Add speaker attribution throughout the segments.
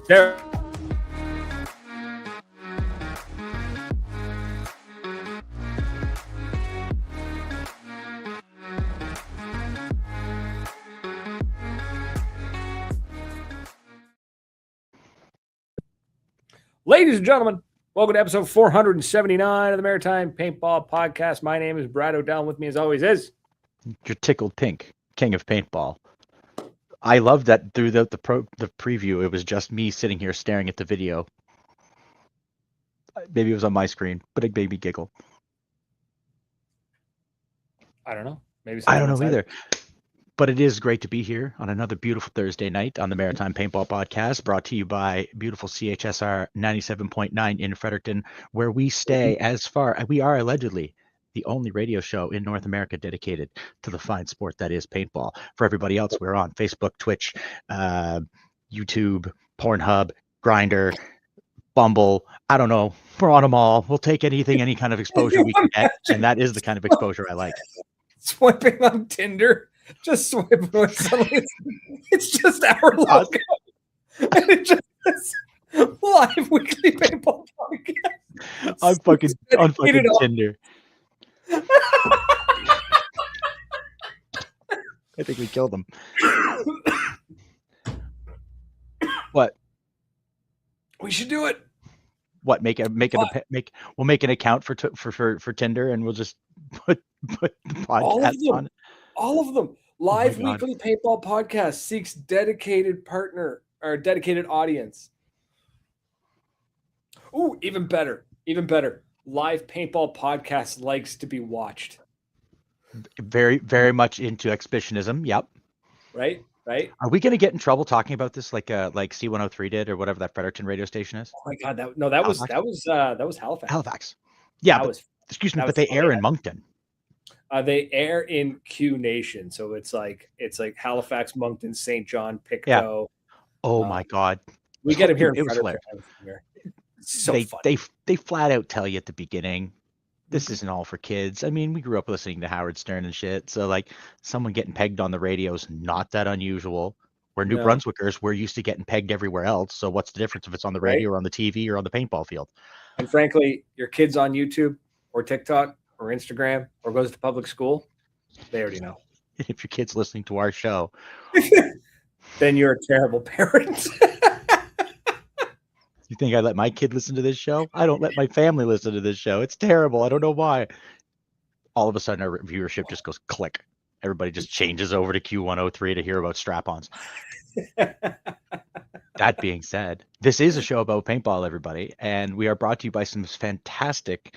Speaker 1: There. Ladies and gentlemen, welcome to episode 479 of the Maritime Paintball Podcast. My name is Brad O'Dell. With me, as always, is
Speaker 2: your tickled pink king of paintball. I love that through the preview, it was just me sitting here staring at the video. Maybe it was on my screen, but it made me giggle.
Speaker 1: I don't know. Maybe
Speaker 2: I don't know either. But it is great to be here on another beautiful Thursday night on the Maritime Paintball Podcast, brought to you by beautiful CHSR 97.9 in Fredericton, where we stay we are allegedly the only radio show in North America dedicated to the fine sport that is paintball. For everybody else, we're on Facebook, Twitch, YouTube, Pornhub, Grindr, Bumble. I don't know. We're on them all. We'll take any kind of exposure we can get, and that is the kind of exposure I like.
Speaker 1: Swiping on Tinder. Just swiping with somebody. It's just our logo. And it just says live weekly paintball podcast.
Speaker 2: I'm fucking Tinder. I think we killed him. What?
Speaker 1: We should do it.
Speaker 2: What? We'll make an account for Tinder, and we'll just put the podcast on it.
Speaker 1: All of them. Live weekly paintball podcast seeks dedicated partner or dedicated audience. Ooh, even better. Live paintball podcast likes to be watched.
Speaker 2: Very, very much into exhibitionism. Yep.
Speaker 1: Right.
Speaker 2: Are we going to get in trouble talking about this like C103 did or whatever that Fredericton radio station is?
Speaker 1: Oh my God, that was Halifax.
Speaker 2: Halifax. Yeah, excuse me, but they air in Moncton.
Speaker 1: They air in Q Nation, so it's like Halifax, Moncton, St. John, Pictou.
Speaker 2: Yeah. Oh my God,
Speaker 1: we get them here.
Speaker 2: It was hilarious.
Speaker 1: So
Speaker 2: they flat out tell you at the beginning, this isn't all for kids. I mean, we grew up listening to Howard Stern and shit, so like someone getting pegged on the radio is not that unusual. We're New Brunswickers. We're used to getting pegged everywhere else. So what's the difference if it's on the radio or on the TV or on the paintball field?
Speaker 1: And frankly, your kid's on YouTube or TikTok or Instagram or goes to public school, they already know.
Speaker 2: If your kid's listening to our show,
Speaker 1: then you're a terrible parent.
Speaker 2: You think I let my kid listen to this show? I don't let my family listen to this show. It's terrible. I don't know why. All of a sudden, our viewership just goes click. Everybody just changes over to Q103 to hear about strap-ons. That being said, this is a show about paintball, everybody, and we are brought to you by some fantastic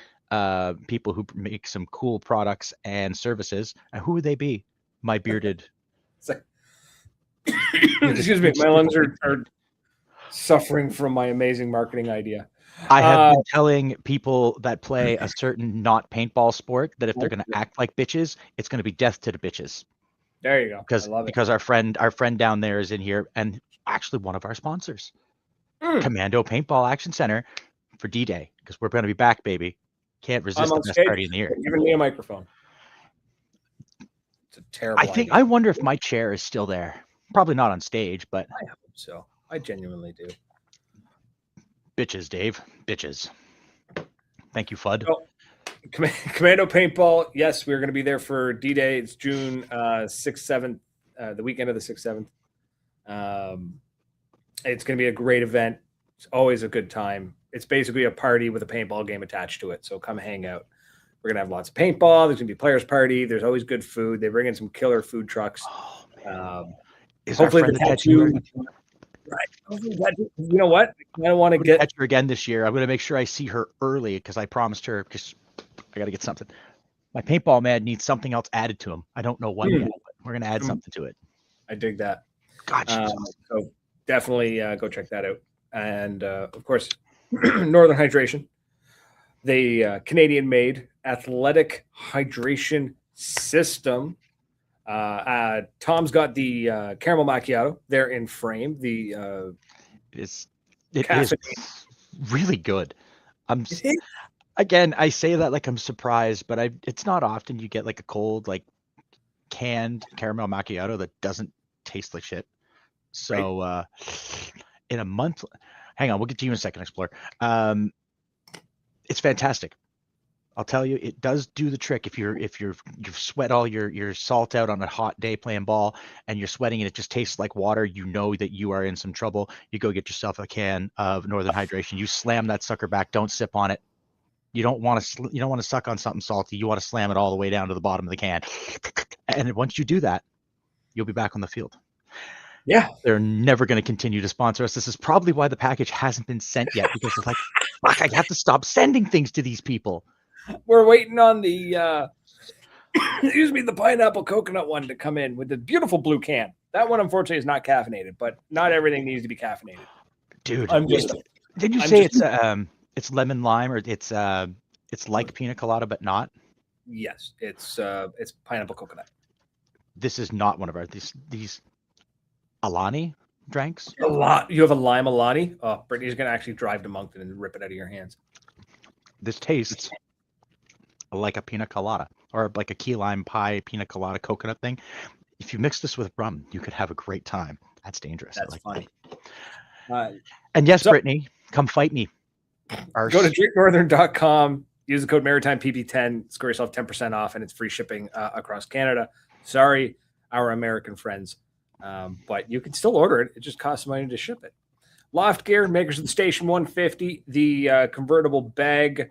Speaker 2: people who make some cool products and services. And who would they be? My bearded.
Speaker 1: Excuse me, my lungs are suffering from my amazing marketing idea.
Speaker 2: I have been telling people that play a certain not paintball sport that if they're going to act like bitches, it's going to be death to the bitches.
Speaker 1: There you go.
Speaker 2: Because our friend down there is in here, and actually one of our sponsors, Commando Paintball Action Center for D-Day, because we're going to be back, baby. Can't resist the best party in the year.
Speaker 1: Giving me a microphone. It's a terrible idea.
Speaker 2: I wonder if my chair is still there. Probably not on stage, but
Speaker 1: I hope so. I genuinely do.
Speaker 2: Bitches, Dave. Bitches. Thank you, Fudd.
Speaker 1: Oh, Commando Paintball. Yes, we're going to be there for D-Day. It's June 6th, 7th, the weekend of the 6th, 7th. It's going to be a great event. It's always a good time. It's basically a party with a paintball game attached to it. So come hang out. We're going to have lots of paintball. There's going to be a players party. There's always good food. They bring in some killer food trucks.
Speaker 2: Oh, man.
Speaker 1: Hopefully the tattoo. Right. You know what? I don't want to
Speaker 2: catch her again this year. I'm going to make sure I see her early because I promised her because I got to get something. My paintball man needs something else added to him. I don't know what yet, but we're going to add something to it.
Speaker 1: I dig that.
Speaker 2: Gotcha.
Speaker 1: So definitely go check that out. And of course, Northern Hydration, the Canadian-made athletic hydration system. Tom's got the caramel macchiato there in frame. It is
Speaker 2: really good. Again, I say that like I'm surprised, but it's not often you get like a cold, like canned caramel macchiato that doesn't taste like shit. So, in a month. Hang on, we'll get to you in a second, Explorer. It's fantastic. I'll tell you, it does do the trick. If you sweat all your salt out on a hot day playing ball, and you're sweating and it just tastes like water, you know that you are in some trouble. You go get yourself a can of Northern Hydration. You slam that sucker back. Don't sip on it. You don't want to suck on something salty. You want to slam it all the way down to the bottom of the can. And once you do that, you'll be back on the field.
Speaker 1: Yeah.
Speaker 2: They're never going to continue to sponsor us. This is probably why the package hasn't been sent yet, because they're like, fuck, I have to stop sending things to these people.
Speaker 1: We're waiting on the the pineapple coconut one to come in with the beautiful blue can. That one, unfortunately, is not caffeinated, but not everything needs to be caffeinated.
Speaker 2: Dude,
Speaker 1: did
Speaker 2: you say it's lemon lime, or it's like pina colada but not?
Speaker 1: Yes, it's pineapple coconut.
Speaker 2: This is not one of our these Alani drinks.
Speaker 1: You have a lime Alani? Oh, Brittany's gonna actually drive to Moncton and rip it out of your hands.
Speaker 2: This tastes like a pina colada, or like a key lime pie pina colada coconut thing. If you mix this with rum, you could have a great time. That's dangerous.
Speaker 1: That's funny.
Speaker 2: And yes, Brittany, come fight me.
Speaker 1: Go to drinknorthern.com, use the code Maritime PP10, score yourself 10% off, and it's free shipping across Canada. Sorry, our American friends, but you can still order it. It just costs money to ship it. Loft Gear, makers of the Station 150, the convertible bag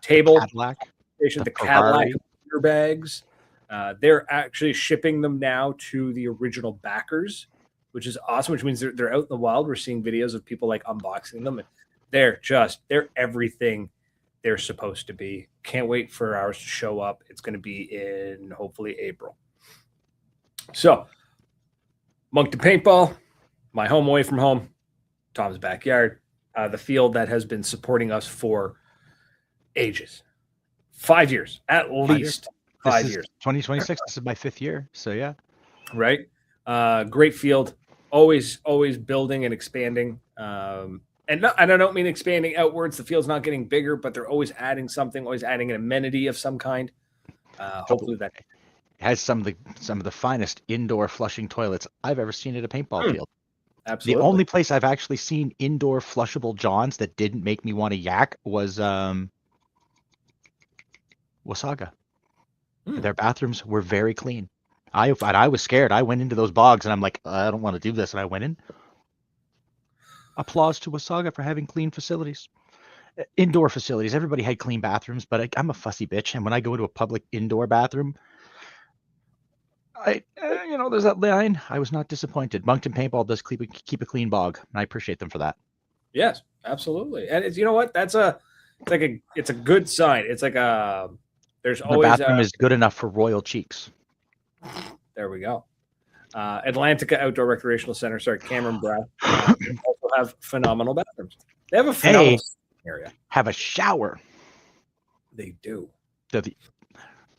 Speaker 1: table,
Speaker 2: Cadillac,
Speaker 1: the Cadillac beer bags. They're actually shipping them now to the original backers, which is awesome, which means they're out in the wild. We're seeing videos of people like unboxing them, and they're everything they're supposed to be. Can't wait for ours to show up. It's going to be in hopefully April. So, Moncton Paintball, my home away from home, Tom's backyard, the field that has been supporting us for ages. 5 years, at least 5 years.
Speaker 2: 2026. This is my 5th year. So yeah.
Speaker 1: Right. Great field. Always building and expanding. And I don't mean expanding outwards. The field's not getting bigger, but they're always adding something, always adding an amenity of some kind. Hopefully that
Speaker 2: has some of the finest indoor flushing toilets I've ever seen at a paintball field.
Speaker 1: Absolutely.
Speaker 2: The only place I've actually seen indoor flushable johns that didn't make me want to yak was Wasaga. Their bathrooms were very clean. I was scared. I went into those bogs and I'm like, I don't want to do this. And I went in. Applause to Wasaga for having clean facilities. Indoor facilities. Everybody had clean bathrooms, but I'm a fussy bitch. And when I go to a public indoor bathroom, there's that line. I was not disappointed. Moncton Paintball does keep a clean bog, and I appreciate them for that.
Speaker 1: Yes, absolutely. And it's, you know what? It's a good sign. It's like there's always
Speaker 2: the bathroom is good enough for royal cheeks.
Speaker 1: There we go. Atlantica Outdoor Recreational Center. Sorry, Cameron Brown. Also have phenomenal bathrooms. They have a phenomenal area.
Speaker 2: Have a shower.
Speaker 1: They do.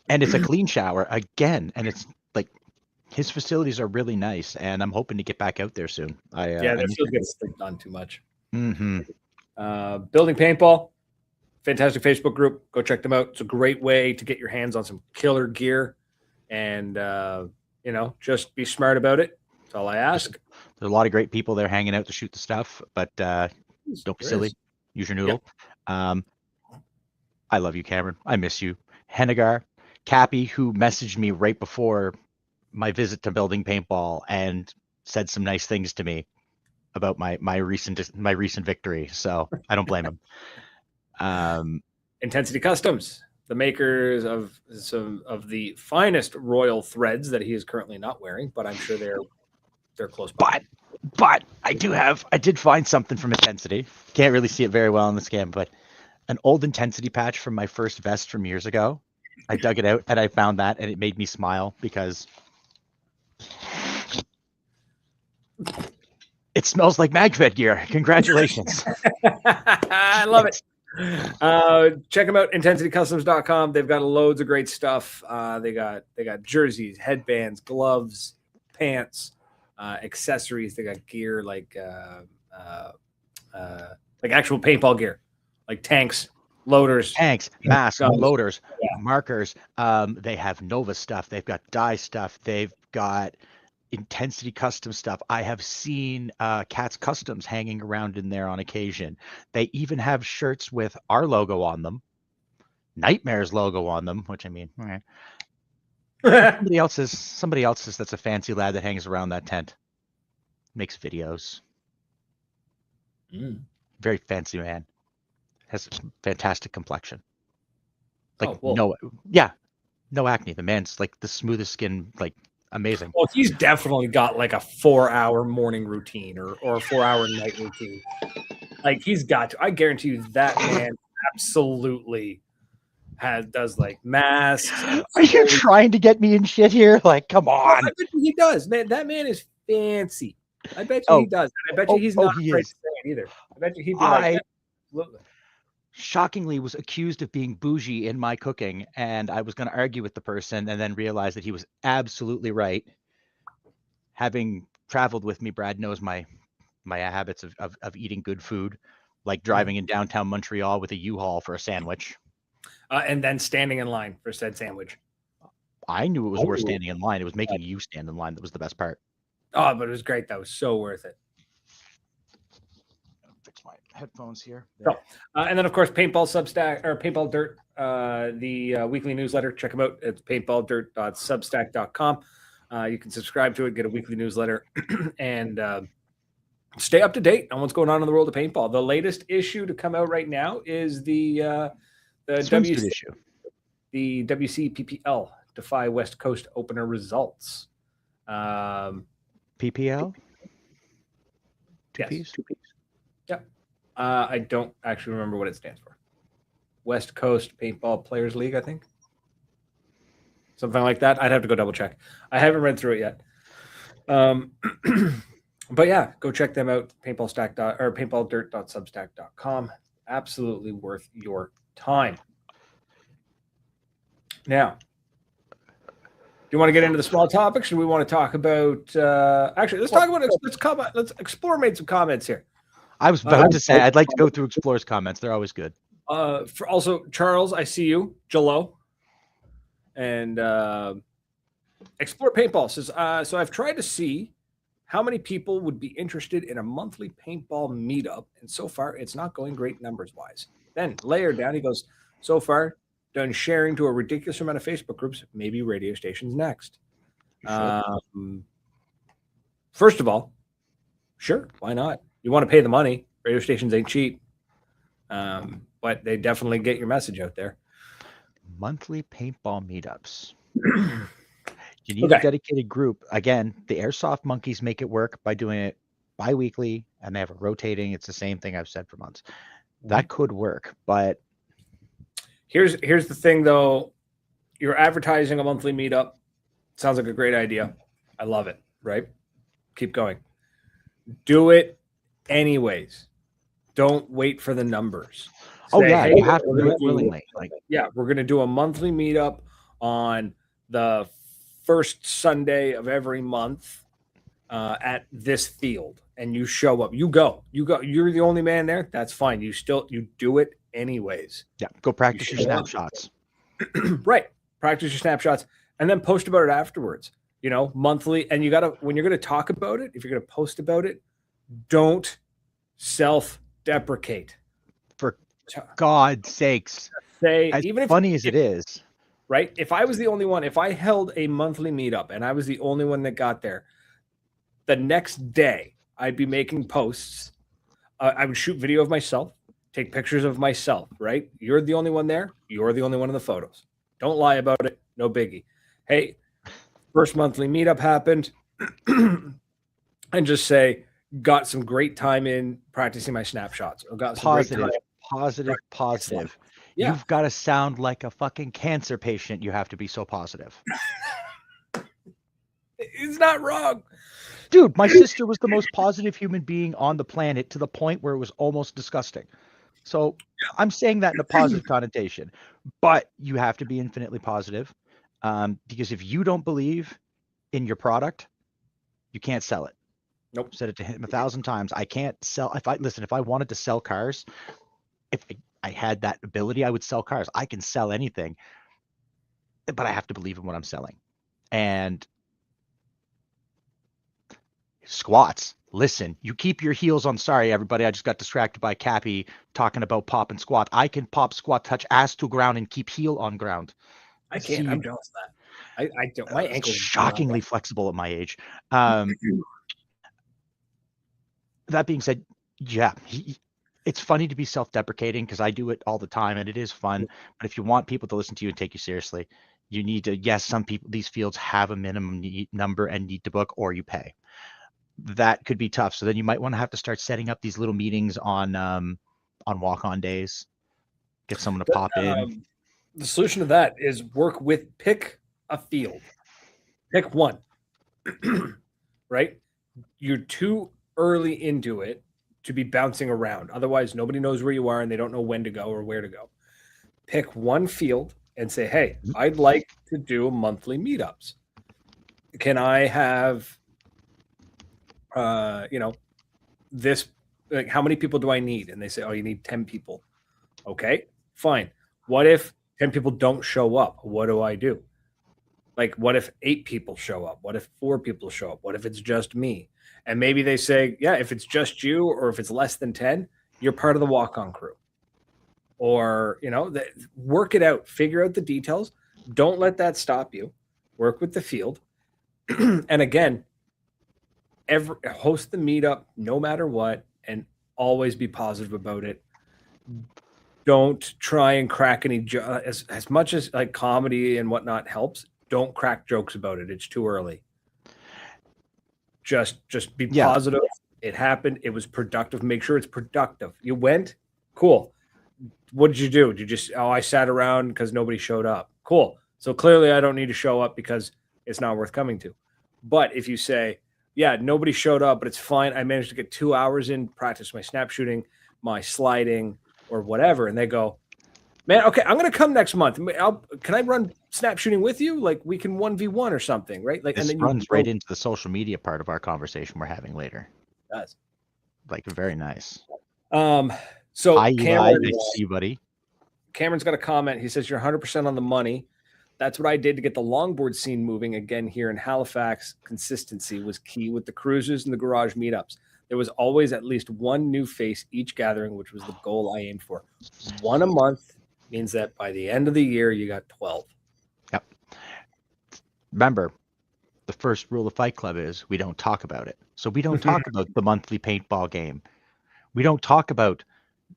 Speaker 2: And it's a clean shower again. And it's like his facilities are really nice. And I'm hoping to get back out there soon.
Speaker 1: Their field gets done too much.
Speaker 2: Mm-hmm.
Speaker 1: Building Paintball. Fantastic Facebook group. Go check them out. It's a great way to get your hands on some killer gear. And, just be smart about it. That's all I ask.
Speaker 2: There's a lot of great people there hanging out to shoot the stuff, but don't be silly. Use your noodle. Yep. I love you, Cameron. I miss you. Hennigar, Cappy, who messaged me right before my visit to Building Paintball and said some nice things to me about my recent victory. So I don't blame him.
Speaker 1: Intensity Customs, the makers of some of the finest royal threads that he is currently not wearing, but I'm sure they're close by.
Speaker 2: But I did find something from Intensity. Can't really see it very well in the scan, but an old Intensity patch from my first vest from years ago. I dug it out and I found that, and it made me smile because it smells like MagFed gear. Congratulations.
Speaker 1: I love it. Check them out, intensitycustoms.com. They've got loads of great stuff. They got jerseys, headbands, gloves, pants, accessories. They got gear like actual paintball gear, like tanks,
Speaker 2: masks, loaders, markers. They have Nova stuff. They've got dye stuff. They've got Intensity Customs stuff. I have seen Cat's Customs hanging around in there on occasion. They even have shirts with our logo on them, Nightmare's logo on them, which I mean, all right. Somebody else's that's a fancy lad that hangs around that tent. Makes videos. Very fancy man. Has fantastic complexion. Like no acne. The man's like the smoothest skin, like amazing.
Speaker 1: Well, he's definitely got like a 4-hour morning routine or a 4-hour night routine. Like he's got to. I guarantee you that man absolutely does like masks.
Speaker 2: Are you trying to get me in shit here? Like, come on.
Speaker 1: I bet you he does, man. That man is fancy. I bet you he does. I bet you he's not afraid to say it either. I bet you he'd be like, yeah, absolutely.
Speaker 2: Shockingly was accused of being bougie in my cooking, and I was going to argue with the person and then realized that he was absolutely right. Having traveled with me, Brad knows my habits of eating good food, like driving in downtown Montreal with a U-Haul for a sandwich.
Speaker 1: And then standing in line for said sandwich.
Speaker 2: I knew it was worth standing in line. It was making you stand in line that was the best part.
Speaker 1: Oh, but it was great. That was so worth it.
Speaker 2: Fix my headphones here.
Speaker 1: And then, of course, Paintball Substack or Paintball Dirt, the weekly newsletter. Check them out. It's paintballdirt.substack.com. You can subscribe to it, get a weekly newsletter, and stay up to date on what's going on in the world of paintball. The latest issue to come out right now is the
Speaker 2: issue.
Speaker 1: The WCPPL Defy West Coast opener results.
Speaker 2: PPL?
Speaker 1: Yes. Yeah. I don't actually remember what it stands for. West Coast Paintball Players League, I think. Something like that. I'd have to go double check. I haven't read through it yet. But yeah, go check them out. Paintballdirt.substack.com. Absolutely worth your time. Now, do you want to get into the small topics, or do we want to talk about? Actually, let's talk about. Let's explore. Made some comments here.
Speaker 2: I was about to say I'd like to go through Explorer's comments. They're always good.
Speaker 1: For also Charles, I see you, Jalo, and Explore Paintball says. So I've tried to see how many people would be interested in a monthly paintball meetup, and so far it's not going great numbers wise. Then layer down, he goes, so far done sharing to a ridiculous amount of Facebook groups, maybe radio stations next. First of all, sure, why not? You want to pay the money. Radio stations ain't cheap. But they definitely get your message out there.
Speaker 2: Monthly paintball meetups. You need a dedicated group. Again, the Airsoft Monkeys make it work by doing it bi-weekly, and they have a rotating. It's the same thing I've said for months. That could work, but
Speaker 1: here's the thing, though. You're advertising a monthly meetup. Sounds like a great idea. I love it, right? Keep going. Do it anyways. Don't wait for the numbers.
Speaker 2: Say, hey, you have to do it willingly.
Speaker 1: We're going to do a monthly meetup on the first Sunday of every month at this field, and you show up. You go. You're the only man there. That's fine. You do it anyways.
Speaker 2: Yeah, go practice your snapshots.
Speaker 1: Right. Practice your snapshots and then post about it afterwards. Monthly. And when you're going to talk about it, if you're going to post about it, don't self-deprecate.
Speaker 2: For God's sakes.
Speaker 1: Even
Speaker 2: funny as it is.
Speaker 1: Right? If I was the only one, if I held a monthly meetup and I was the only one that got there, the next day I'd be making posts. I would shoot video of myself, take pictures of myself, right? You're the only one there. You're the only one in the photos. Don't lie about it. No biggie. Hey, first monthly meetup happened. And just say, got some great time in practicing my snapshots. Or got some great time.
Speaker 2: Positive. Yeah. You've got to sound like a fucking cancer patient. You have to be so positive.
Speaker 1: It's not wrong.
Speaker 2: Dude, my sister was the most positive human being on the planet to the point where it was almost disgusting. So I'm saying that in a positive connotation, but you have to be infinitely positive because if you don't believe in your product, you can't sell it.
Speaker 1: Nope.
Speaker 2: I've said it to him 1,000 times. I can't sell. If I wanted to sell cars, if I had that ability, I would sell cars. I can sell anything, but I have to believe in what I'm selling. And squats. Listen, you keep your heels on. Sorry, everybody. I just got distracted by Cappy talking about pop and squat. I can pop, squat, touch ass to ground, and keep heel on ground.
Speaker 1: I
Speaker 2: See,
Speaker 1: can't. I'm jealous of that. I don't. My ankles are
Speaker 2: shockingly flexible at my age. That being said, yeah, it's funny to be self-deprecating because I do it all the time and it is fun. But if you want people to listen to you and take you seriously, you need to. Yes, some people, these fields have a minimum number and need to book, or you pay. That could be tough. So then you might want to have to start setting up these little meetings on walk-on days. Get someone to pop in.
Speaker 1: The solution to that is pick a field, pick one, right? You're too early into it to be bouncing around. Otherwise, nobody knows where you are and they don't know when to go or where to go. Pick one field and say, hey, I'd like to do monthly meetups. Can I have, this, like, how many people do I need? And they say, oh, you need 10 people. Okay, fine. What if 10 people don't show up? What do I do? Like, what if 8 people show up? What if 4 people show up? What if it's just me? And maybe they say, yeah, if it's just you or if it's less than 10, you're part of the walk-on crew. Or, work it out, figure out the details. Don't let that stop you. Work with the field. And again, host the meetup no matter what, and always be positive about it. Don't try and crack any as much as like comedy and whatnot helps. Don't crack jokes about it. It's too early. Just be positive. It happened. It was productive. Make sure it's productive. You went, cool. What did you do? Did you just, I sat around because nobody showed up. Cool. So clearly I don't need to show up because it's not worth coming to. But if you say, yeah, nobody showed up, but it's fine. I managed to get 2 hours in, practice my snap shooting, my sliding, or whatever. And they go, man, okay, I'm going to come next month. Can I run snap shooting with you? Like, we can 1v1 or something, right? Like,
Speaker 2: this runs right into the social media part of our conversation we're having later.
Speaker 1: It does.
Speaker 2: Like, very nice.
Speaker 1: So
Speaker 2: hi, Cameron, nice to see you, buddy.
Speaker 1: Cameron's got a comment. He says, you're 100% on the money. That's what I did to get the longboard scene moving again here in Halifax. Consistency was key with the cruisers and the garage meetups. There was always at least one new face each gathering, which was the goal I aimed for. One a month means that by the end of the year, you got 12.
Speaker 2: Yep. Remember, the first rule of Fight Club is we don't talk about it. So we don't talk about the monthly paintball game. We don't talk about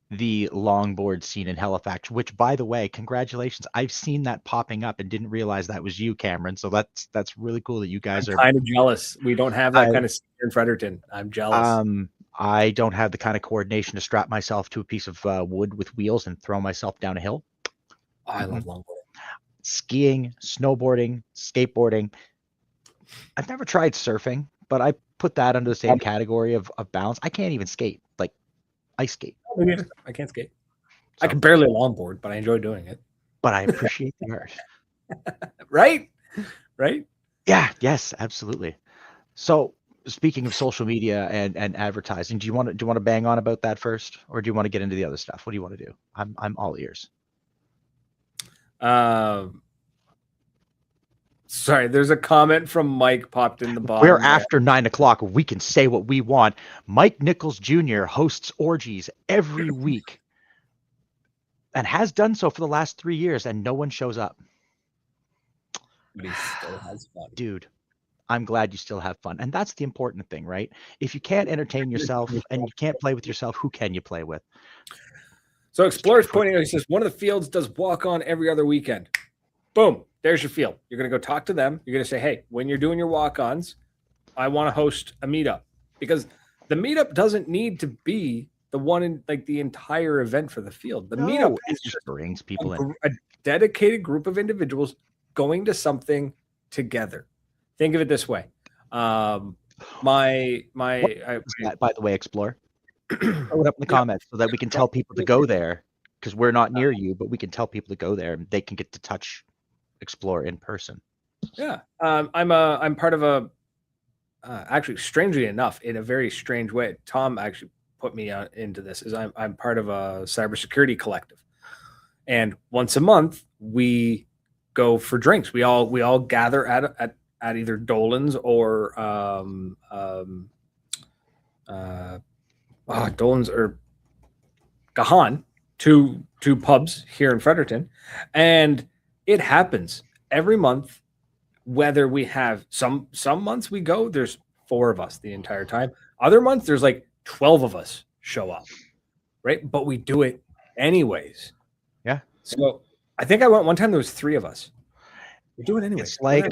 Speaker 2: the longboard scene in Halifax, which, by the way, congratulations. I've seen that popping up and didn't realize that was you, Cameron. So that's really cool that you guys are
Speaker 1: kind of jealous. We don't have that kind of scene in Fredericton. I'm jealous.
Speaker 2: I don't have the kind of coordination to strap myself to a piece of wood with wheels and throw myself down a hill.
Speaker 1: I love longboarding.
Speaker 2: Skiing, snowboarding, skateboarding. I've never tried surfing, but I put that under the same category of balance. I can't even skate, like ice skate.
Speaker 1: I can't skate. So, I can barely longboard, but I enjoy doing it.
Speaker 2: But I appreciate the art.
Speaker 1: Right?
Speaker 2: Yeah, yes, absolutely. So speaking of social media and advertising, do you want to bang on about that first, or do you want to get into the other stuff? What do you want to do? I'm all ears.
Speaker 1: Sorry, there's a comment from Mike popped in the bottom.
Speaker 2: We're after 9 o'clock. We can say what we want. Mike Nichols Jr. hosts orgies every week and has done so for the last 3 years, and no one shows up.
Speaker 1: But he still has fun.
Speaker 2: Dude, I'm glad you still have fun. And that's the important thing, right? If you can't entertain yourself and you can't play with yourself, who can you play with?
Speaker 1: So Explorer's pointing out, he says, one of the fields does walk on every other weekend. Boom. There's your field. You're going to go talk to them. You're going to say, hey, when you're doing your walk-ons, I want to host a meetup. Because the meetup doesn't need to be the one in like the entire event for the field. The meetup is
Speaker 2: just brings people in.
Speaker 1: A dedicated group of individuals going to something together. Think of it this way. By
Speaker 2: the way, Explore. Throw it up in the comments so that we can tell people to go there, because we're not near you, but we can tell people to go there and they can get to touch Explore in person.
Speaker 1: Yeah. I'm part of a actually, strangely enough, in a very strange way, Tom actually put me into this, is I'm part of a cybersecurity collective. And once a month we go for drinks. We all gather at either Dolan's or Dolan's or Gahan, two pubs here in Fredericton, and it happens every month. Whether we have some months we go, there's 4 of us the entire time. Other months there's like 12 of us show up, right? But we do it anyways.
Speaker 2: Yeah.
Speaker 1: So I think I went one time. There was 3 of us. We do it anyways.
Speaker 2: It's like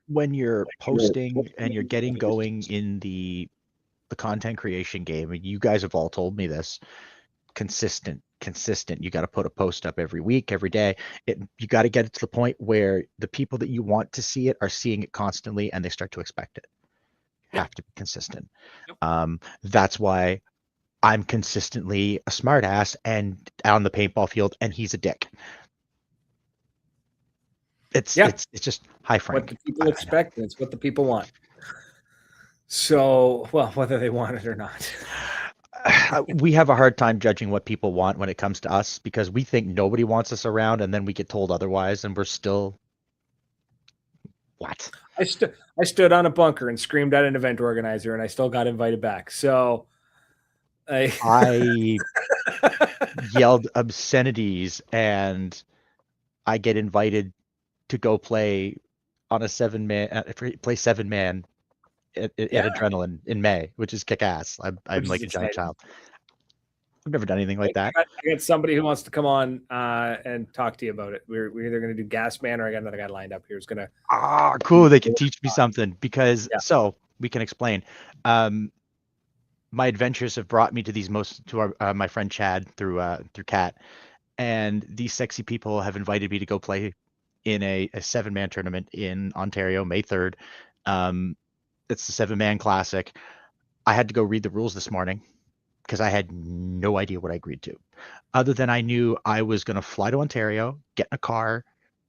Speaker 2: when you're posting and you're getting going in the content creation game. You guys have all told me this. Consistent. You got to put a post up every week, every day. You got to get it to the point where the people that you want to see it are seeing it constantly, and they start to expect it. You have to be consistent. That's why I'm consistently a smartass and on the paintball field, and he's a dick. It's just hi, Frank.
Speaker 1: What the people expect, and it's what the people want. So, well, whether they want it or not.
Speaker 2: We have a hard time judging what people want when it comes to us because we think nobody wants us around, and then we get told otherwise, and we're still what?
Speaker 1: I stood on a bunker and screamed at an event organizer, and I still got invited back. So
Speaker 2: I yelled obscenities, and I get invited to go play on a 7-man at Adrenaline in May, which is kick ass. I'm like a giant child. I've never done anything like that.
Speaker 1: I got somebody who wants to come on and talk to you about it. We're either going to do Gas Man, or I got another guy lined up here who's going to.
Speaker 2: Cool. They can teach me something because so we can explain. My adventures have brought me to my friend Chad through Cat, and these sexy people have invited me to go play in a 7-man tournament in Ontario, May 3rd. It's the 7-man classic. I had to go read the rules this morning because I had no idea what I agreed to. Other than I knew I was going to fly to Ontario, get in a car,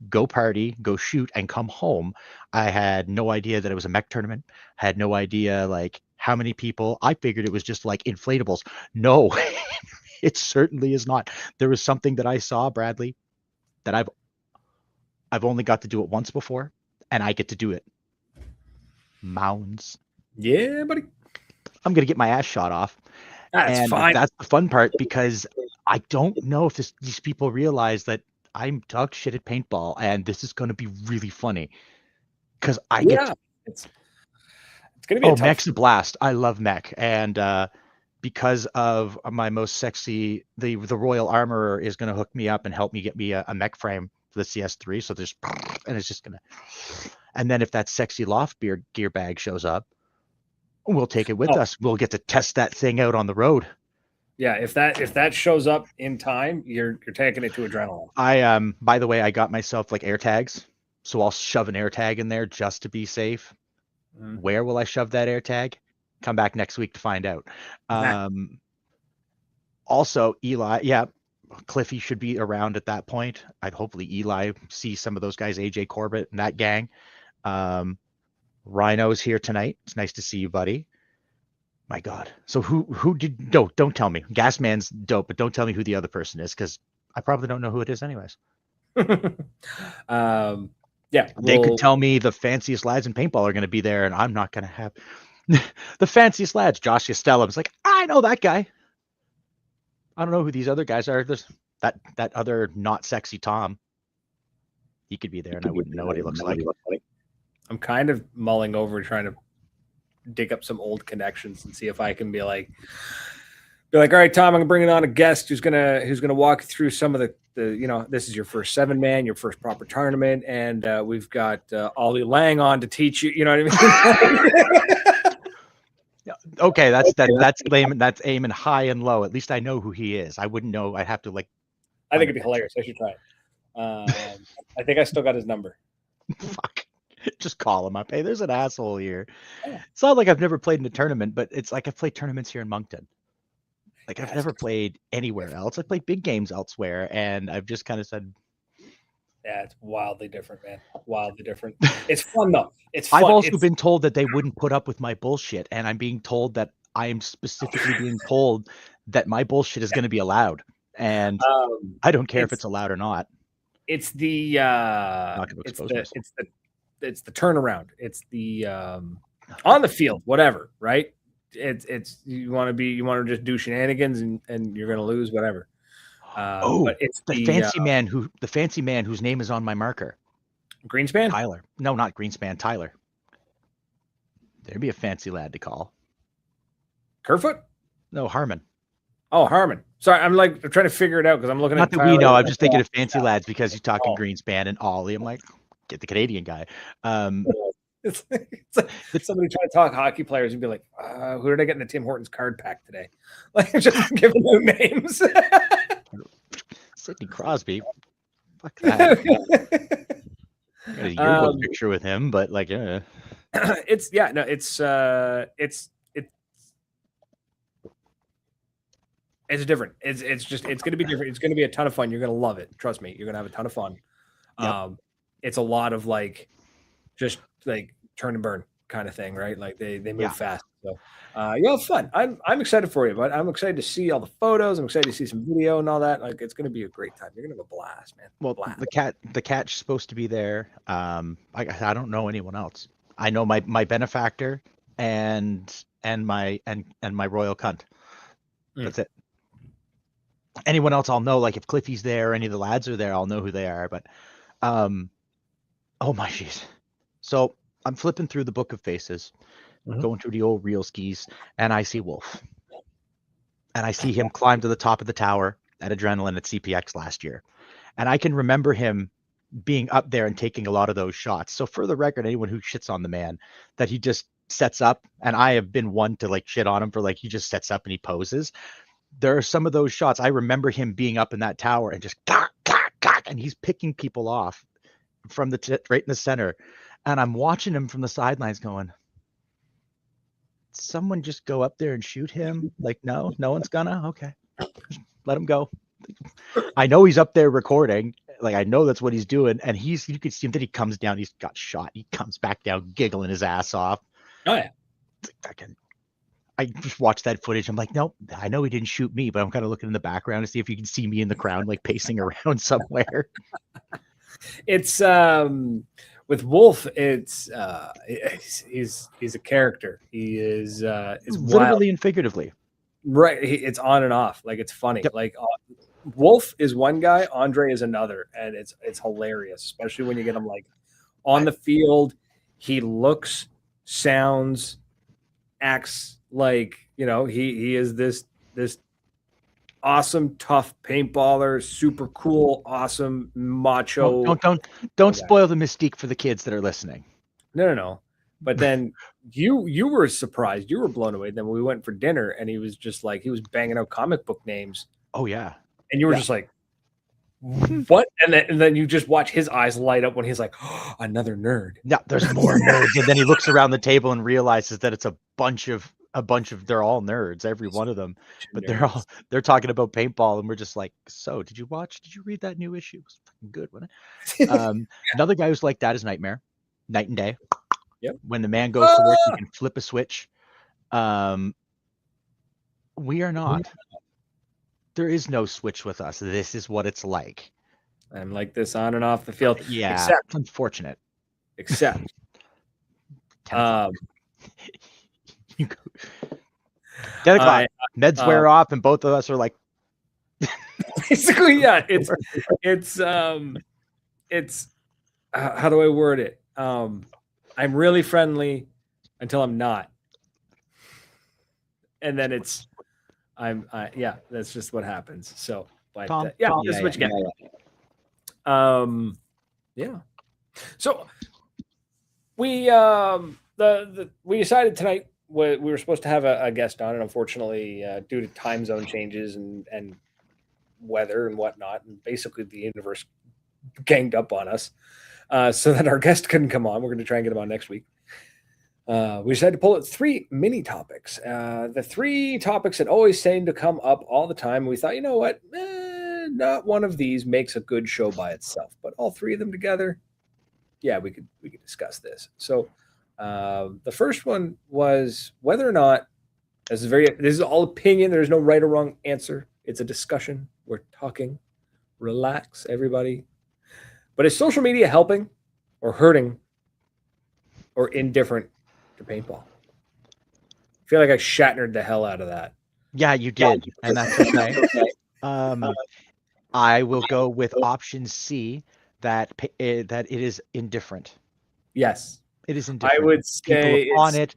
Speaker 2: go party, go shoot, and come home. I had no idea that it was a mech tournament. I had no idea like how many people. I figured it was just like inflatables. No, it certainly is not. There was something that I saw, Bradley, that I've only got to do it once before, and I get to do it. Mounds.
Speaker 1: Yeah, buddy.
Speaker 2: I'm gonna get my ass shot off.
Speaker 1: That's fine.
Speaker 2: That's the fun part because I don't know if these people realize that I'm dog shit at paintball, and this is gonna be really funny because I get.
Speaker 1: It's gonna be.
Speaker 2: Mech's a blast. I love mech, and because of my most sexy, the Royal Armorer is gonna hook me up and help me get me a mech frame for the CS3. So there's, and it's just gonna. And then if that sexy loft gear bag shows up, we'll take it with us. We'll get to test that thing out on the road.
Speaker 1: Yeah, if that shows up in time, you're taking it to Adrenaline.
Speaker 2: I by the way, I got myself like air tags, so I'll shove an air tag in there just to be safe. Where will I shove that air tag? Come back next week to find out. Also, Eli, Cliffy should be around at that point. I'd hopefully Eli see some of those guys, AJ Corbett and that gang. Rhino's here tonight. It's nice to see you, buddy. My God. So who did? Don't tell me. Gasman's dope, but don't tell me who the other person is because I probably don't know who it is anyways. They could tell me the fanciest lads in paintball are going to be there, and I'm not going to have the fanciest lads. Josh Estella was like, I know that guy. I don't know who these other guys are. There's that other not sexy Tom. He could be there, and I wouldn't know what he looks like.
Speaker 1: I'm kind of mulling over trying to dig up some old connections and see if I can be like, all right, Tom, I'm gonna bring on a guest who's gonna walk through some of the this is your first 7-man, your first proper tournament, and we've got Ollie Lang on to teach you. You know what I
Speaker 2: mean? Okay, that's lame. That's aiming high and low. At least I know who he is. I wouldn't know. I'd have to like.
Speaker 1: I think it'd be hilarious. I should try it. I think I still got his number.
Speaker 2: Fuck. Just call him up. Hey, there's an asshole here. Yeah. It's not like I've never played in a tournament, but it's like I've played tournaments here in Moncton. Like I've never played anywhere else. I played big games elsewhere, and I've just kind of said,
Speaker 1: "Yeah, it's wildly different, man. Wildly different. It's fun though. It's fun.
Speaker 2: I've also been told that they wouldn't put up with my bullshit, and I'm being told that I am specifically being told that my bullshit is going to be allowed, and I don't care if it's allowed or not.
Speaker 1: It's the it's the turnaround. It's the on the field, whatever, right? it's you want to just do shenanigans and you're gonna lose, whatever. But it's
Speaker 2: the fancy man whose name is on my marker.
Speaker 1: Greenspan.
Speaker 2: Tyler. No, not Greenspan. Tyler. There'd be a fancy lad to call.
Speaker 1: Kerfoot?
Speaker 2: No, Harmon.
Speaker 1: Oh, Harmon. Sorry, I'm trying to figure it out because I'm looking
Speaker 2: Not
Speaker 1: at
Speaker 2: that
Speaker 1: Tyler.
Speaker 2: we know. I'm just thinking of fancy lads because you're talking Greenspan and Ollie. I'm like, get the Canadian guy.
Speaker 1: It's like somebody trying to talk hockey players and be like, who did I get in the Tim Hortons card pack today? Like, just giving them names.
Speaker 2: Sidney Crosby. Fuck that. Got a yearbook picture with him, but like, yeah.
Speaker 1: It's different. It's going to be different. It's going to be a ton of fun. You're going to love it. Trust me. You're going to have a ton of fun. Yep. It's a lot of like, just like turn and burn kind of thing, right? Like they move fast. So you'll have fun. I'm excited for you, but I'm excited to see all the photos. I'm excited to see some video and all that. Like it's going to be a great time. You're going to have a blast, man.
Speaker 2: Well,
Speaker 1: blast.
Speaker 2: the cat's supposed to be there. I don't know anyone else. I know my benefactor and my royal cunt. That's it. Anyone else I'll know, like if Cliffy's there or any of the lads are there, I'll know who they are. But oh my jeez. So I'm flipping through the book of faces, going through the old reel skis, and I see Wolf. And I see him climb to the top of the tower at Adrenaline at CPX last year. And I can remember him being up there and taking a lot of those shots. So for the record, anyone who shits on the man, that he just sets up, and I have been one to like shit on him for like he just sets up and he poses. There are some of those shots. I remember him being up in that tower and just and he's picking people off from the right in the center. And I'm watching him from the sidelines going, someone just go up there and shoot him? Like, no one's gonna? Okay. Let him go. I know he's up there recording. Like, I know that's what he's doing. And you can see him that he comes down. He's got shot. He comes back down giggling his ass off.
Speaker 1: Oh, yeah.
Speaker 2: I just watched that footage. I'm like, nope, I know he didn't shoot me, but I'm kind of looking in the background to see if you can see me in the crowd, like pacing around somewhere.
Speaker 1: It's with Wolf, it's he's a character. He is
Speaker 2: literally and figuratively.
Speaker 1: Right. It's on and off. Like it's funny. Yep. Like Wolf is one guy, Andre is another, and it's hilarious, especially when you get him like on the field. He looks, sounds, acts like, you know, he is this awesome, tough paintballer, super cool, awesome, macho.
Speaker 2: Don't spoil the mystique for the kids that are listening.
Speaker 1: No. But then you were surprised. You were blown away. Then we went for dinner, and he was just like, he was banging out comic book names.
Speaker 2: Oh yeah.
Speaker 1: And you were just like, what? And then you just watch his eyes light up when he's like, oh, another nerd.
Speaker 2: Yeah, there's more nerds. And then he looks around the table and realizes that it's a bunch of they're all nerds, every one of them. But they're talking about paintball, and we're just like, so did you read that new issue? It was fucking good, wasn't it? Another guy who's like that is Nightmare, Night and Day.
Speaker 1: Yep.
Speaker 2: When the man goes to work, you can flip a switch. We are not. There is no switch with us. This is what it's like.
Speaker 1: I'm like this on and off the field.
Speaker 2: Yeah, except, it's unfortunate.
Speaker 1: Except,
Speaker 2: 10 o'clock. Meds wear off, and both of us are like.
Speaker 1: Basically, yeah. It's how do I word it? I'm really friendly until I'm not, and then it's. Yeah, that's just what happens. So, but
Speaker 2: Tom,
Speaker 1: that's what you get. Yeah. So we we decided tonight we were supposed to have a guest on, and unfortunately, due to time zone changes and weather and whatnot, and basically the universe ganged up on us, so that our guest couldn't come on. We're going to try and get him on next week. We decided to pull out 3 mini topics. The 3 topics that always seem to come up all the time. We thought, you know what? Not one of these makes a good show by itself, but all 3 of them together, yeah, we could discuss this. So the first one was whether or not this is all opinion. There's no right or wrong answer. It's a discussion. We're talking. Relax, everybody. But is social media helping or hurting or indifferent to paintball? feel like I Shatnered the hell out of that.
Speaker 2: Yeah, you did, and that's okay. I will go with option C, that that it is indifferent.
Speaker 1: Yes.
Speaker 2: It is
Speaker 1: I
Speaker 2: indifferent.
Speaker 1: would
Speaker 2: People
Speaker 1: say
Speaker 2: on
Speaker 1: it's
Speaker 2: it.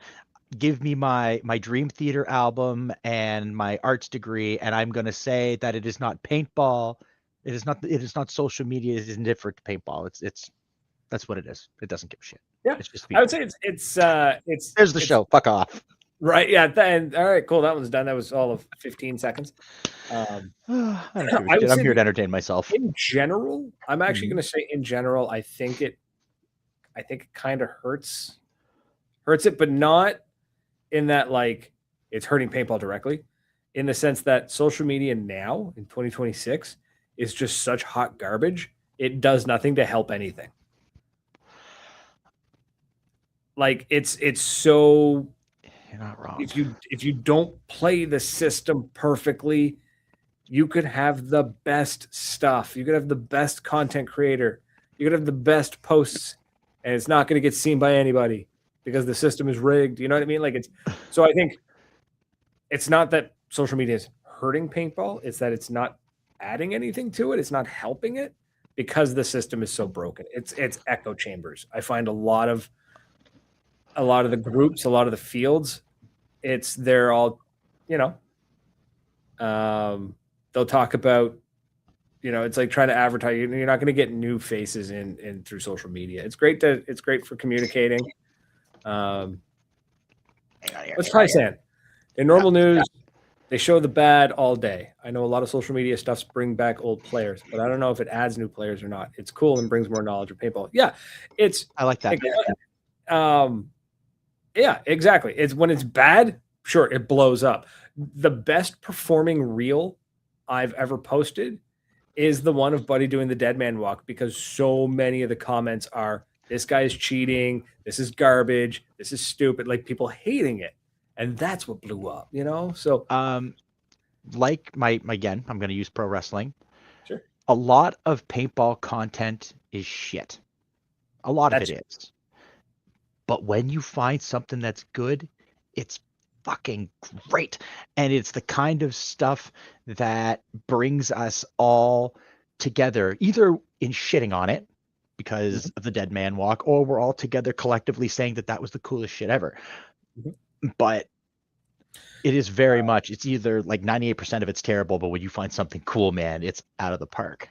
Speaker 2: Give me my Dream Theater album and my arts degree, and I'm going to say that it is not paintball. It is not. It is not social media. It is indifferent to paintball. It's that's what it is. It doesn't give a shit.
Speaker 1: yeah.
Speaker 2: It's just
Speaker 1: I would
Speaker 2: people.
Speaker 1: say it's
Speaker 2: There's the
Speaker 1: it's
Speaker 2: show. Fuck off.
Speaker 1: right. Yeah. Then all right, cool. That one's done. That was all of 15 seconds.
Speaker 2: I don't give a
Speaker 1: I
Speaker 2: shit.
Speaker 1: would
Speaker 2: I'm
Speaker 1: say
Speaker 2: here to entertain myself.
Speaker 1: in general, I'm actually
Speaker 2: Mhm.
Speaker 1: going to say in general, I think it kind of hurts it, but not in that like it's hurting paintball directly, in the sense that social media now in 2026 is just such hot garbage. It does nothing to help anything. Like it's so,
Speaker 2: You're not wrong.
Speaker 1: if you don't play the system perfectly, you could have the best stuff. You could have the best content creator. You could have the best posts, and it's not going to get seen by anybody because the system is rigged. You know what I mean? Like it's so. I think it's not that social media is hurting paintball. It's that it's not adding anything to it. It's not helping it because the system is so broken. It's echo chambers. I find a lot of the groups, a lot of the fields, they're all, you know, they'll talk about, it's like trying to advertise. You're not going to get new faces in through social media. It's great for communicating. Let's try saying in normal news, they show the bad all day. I know a lot of social media stuffs bring back old players, but I don't know if it adds new players or not. It's cool and brings more knowledge of paintball. Yeah,
Speaker 2: I like that.
Speaker 1: Yeah, exactly. It's when it's bad, sure, it blows up. The best performing reel I've ever posted is the one of Buddy doing the dead man walk, because so many of the comments are, this guy is cheating, this is garbage, this is stupid, like people hating it. And that's what blew up, So
Speaker 2: Like my again, I'm going to use pro wrestling.
Speaker 1: sure.
Speaker 2: A lot of paintball content is shit. A lot of
Speaker 1: That's
Speaker 2: it is. But when you find something that's good, it's fucking great. And it's the kind of stuff that brings us all together, either in shitting on it because of the dead man walk, or we're all together collectively saying that that was the coolest shit ever. But it is very much, it's either like 98% of it's terrible, but when you find something cool, man, it's out of the park.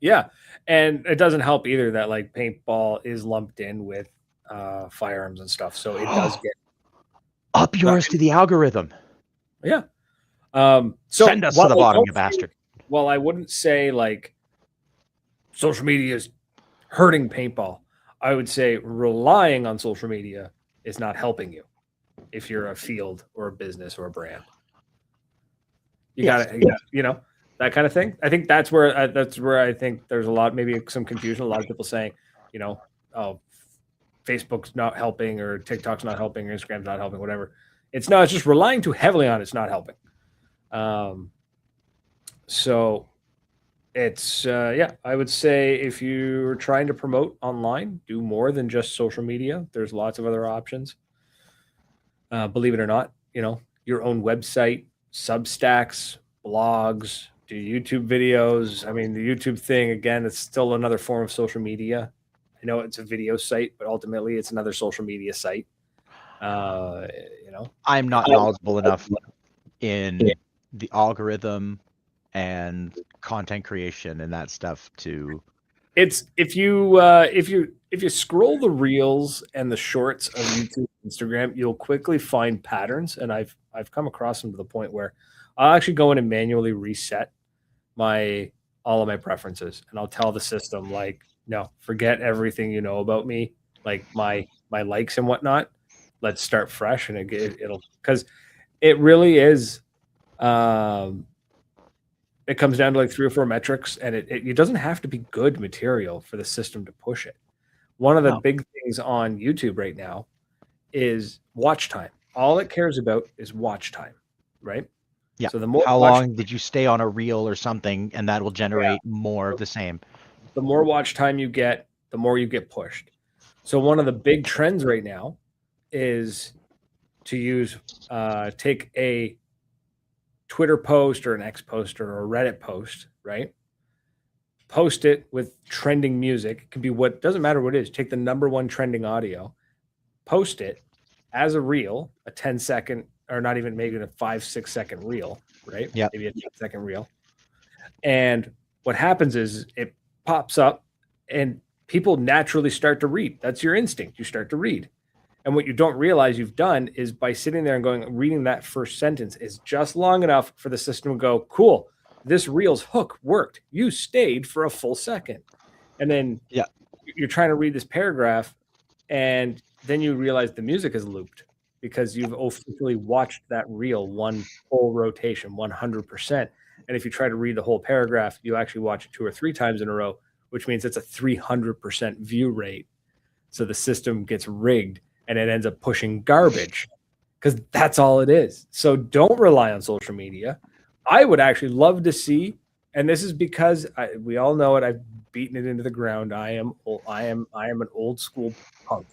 Speaker 1: Yeah. And it doesn't help either that like paintball is lumped in with firearms and stuff. So it does get
Speaker 2: up yours to the algorithm.
Speaker 1: Yeah. So
Speaker 2: send us to the bottom, you bastard.
Speaker 1: Well, I wouldn't say like social media is hurting paintball. I would say relying on social media is not helping you if you're a field or a business or a brand. You got to, that kind of thing. I think that's where I think there's a lot, maybe some confusion. A lot of people saying, oh, Facebook's not helping, or TikTok's not helping, or Instagram's not helping, whatever. It's just relying too heavily on it's not helping. So it's I would say if you're trying to promote online, do more than just social media. There's lots of other options. Believe it or not, your own website, Substacks, blogs, do YouTube videos. I mean, the YouTube thing, again, it's still another form of social media. I know it's a video site, but ultimately it's another social media site.
Speaker 2: I'm not knowledgeable enough in the algorithm and content creation and that stuff to.
Speaker 1: It's if you scroll the reels and the shorts of YouTube, Instagram, you'll quickly find patterns, and I've come across them to the point where I'll actually go in and manually reset all of my preferences, and I'll tell the system like, no, forget everything you know about me, like my likes and whatnot. Let's start fresh, and it'll, because it really is. It comes down to like 3 or 4 metrics, and it doesn't have to be good material for the system to push it. One of the big things on YouTube right now is watch time. All it cares about is watch time, right?
Speaker 2: Yeah.
Speaker 1: So the more
Speaker 2: how long did you stay on a reel or something, and that will generate more of the same.
Speaker 1: The more watch time you get, the more you get pushed. So one of the big trends right now is to use, take a Twitter post or an X post or a Reddit post, right? Post it with trending music. It can be what doesn't matter what it is. Take the number one trending audio, post it as a reel, a 10-second, or not even maybe a 5-6 second reel, right?
Speaker 2: Yeah.
Speaker 1: Maybe a 10-second reel. And what happens is it pops up and people naturally start to read. That's your instinct. You start to read. And what you don't realize you've done is by sitting there and reading that first sentence is just long enough for the system to go, cool, this reel's hook worked. You stayed for a full second. And then you're trying to read this paragraph, and then you realize the music is looped because you've officially watched that reel one full rotation, 100%. And if you try to read the whole paragraph, you actually watch it 2 or 3 times in a row, which means it's a 300% view rate. So the system gets rigged and it ends up pushing garbage because that's all it is. So don't rely on social media. I would actually love to see, and this is because we all know it. I've beaten it into the ground. I am an old school punk.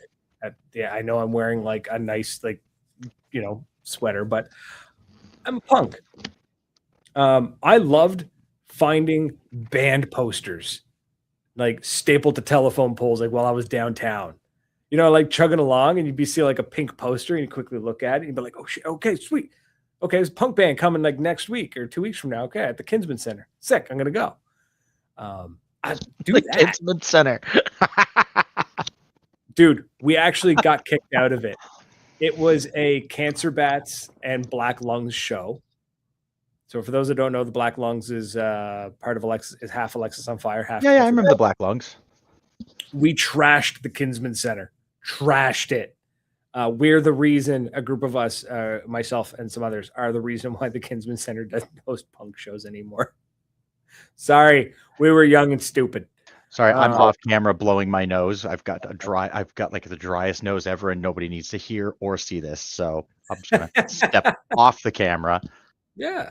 Speaker 1: I know I'm wearing like a nice sweater, but I'm a punk. I loved finding band posters like stapled to telephone poles, like while I was downtown. Like chugging along, and you'd see like a pink poster, and you quickly look at it, and you'd be like, "Oh shit, okay, sweet, okay, there's a punk band coming like next week or 2 weeks from now. Okay, at the Kinsman Center, sick. I'm gonna go." I do
Speaker 2: The
Speaker 1: that.
Speaker 2: Kinsman Center.
Speaker 1: Dude, we actually got kicked out of it. It was a Cancer Bats and Black Lungs show. So for those that don't know, the Black Lungs is part of Alexis, is half Alexis on Fire, half.
Speaker 2: Yeah, I remember the Black Lungs.
Speaker 1: We trashed the Kinsman Center. Trashed it. We're the reason, a group of us, myself and some others, are the reason why the Kinsman Center doesn't host punk shows anymore. Sorry, we were young and stupid.
Speaker 2: Sorry, I'm off camera blowing my nose. I've got like the driest nose ever, and nobody needs to hear or see this. So I'm just gonna step off the camera.
Speaker 1: Yeah.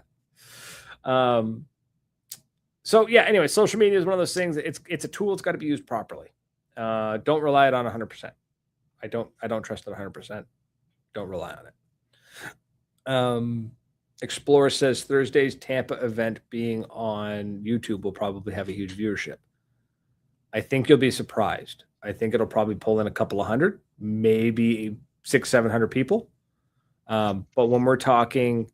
Speaker 1: So yeah, anyway, social media is one of those things. It's a tool. It's got to be used properly. Don't rely on 100%. I don't trust it 100%. Don't rely on it. Explorer says Thursday's Tampa event being on YouTube will probably have a huge viewership. I think you'll be surprised. I think it'll probably pull in a couple of hundred, maybe 600-700 people. But when we're talking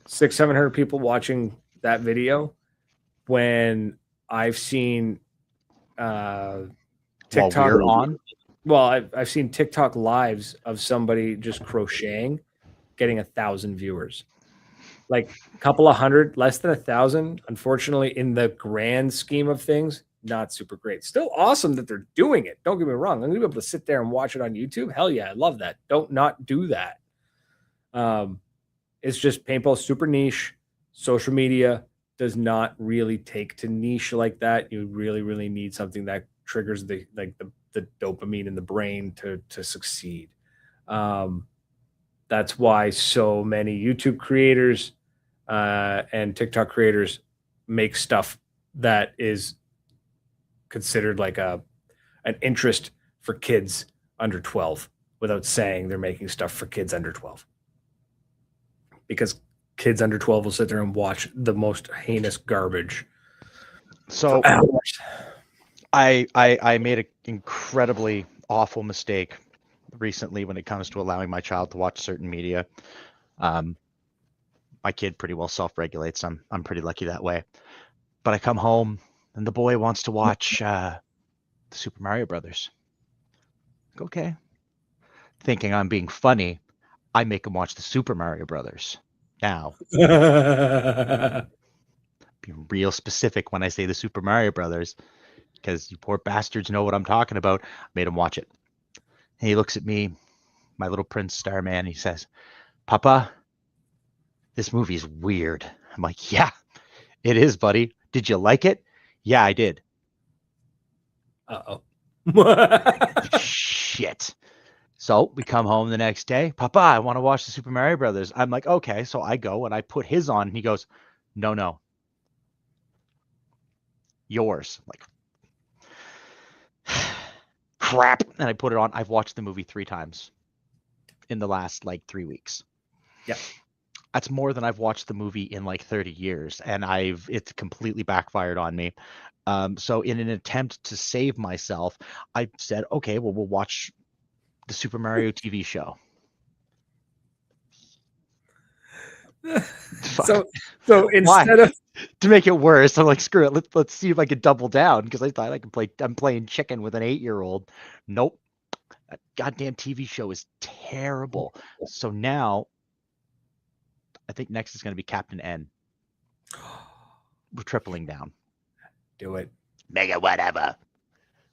Speaker 1: 600-700 people watching that video, when I've seen TikTok
Speaker 2: on.
Speaker 1: Well, I've seen TikTok lives of somebody just crocheting, getting 1,000 viewers. Like a couple of hundred, less than 1,000. Unfortunately, in the grand scheme of things, not super great. Still awesome that they're doing it. Don't get me wrong. I'm gonna be able to sit there and watch it on YouTube. Hell yeah, I love that. Don't not do that. It's just paintball super niche. Social media does not really take to niche like that. You really, really need something that triggers the dopamine in the brain to succeed. That's why so many YouTube creators and TikTok creators make stuff that is considered like an interest for kids under 12 without saying they're making stuff for kids under 12. Because kids under 12 will sit there and watch the most heinous garbage.
Speaker 2: So I made an incredibly awful mistake recently when it comes to allowing my child to watch certain media. My kid pretty well self-regulates. I'm pretty lucky that way. But I come home and the boy wants to watch the Super Mario Brothers. Okay. Thinking I'm being funny, I make him watch the Super Mario Brothers. Now, be real specific when I say the Super Mario Brothers, because you poor bastards know what I'm talking about. I made him watch it. And he looks at me, my little Prince Starman, he says, "Papa, this movie's weird." I'm like, "Yeah, it is, buddy. Did you like it?" "Yeah, I did."
Speaker 1: Uh-oh.
Speaker 2: Shit. So we come home the next day. "Papa, I want to watch the Super Mario Brothers." I'm like, "Okay." So I go and I put his on, and he goes, No. Yours. I'm like, crap. And I put it on. I've watched the movie 3 times. in the last like 3 weeks.
Speaker 1: Yeah.
Speaker 2: That's more than I've watched the movie in like 30 years, and it's completely backfired on me. So in an attempt to save myself, I said, okay, well, we'll watch the Super Mario TV show.
Speaker 1: So instead of
Speaker 2: to make it worse, I'm like, screw it. Let's see if I could double down, because I thought I could play. I'm playing chicken with an 8-year-old. Nope, that goddamn TV show is terrible. So now, I think next is going to be Captain N. We're tripling down.
Speaker 1: do it,
Speaker 2: Mega whatever.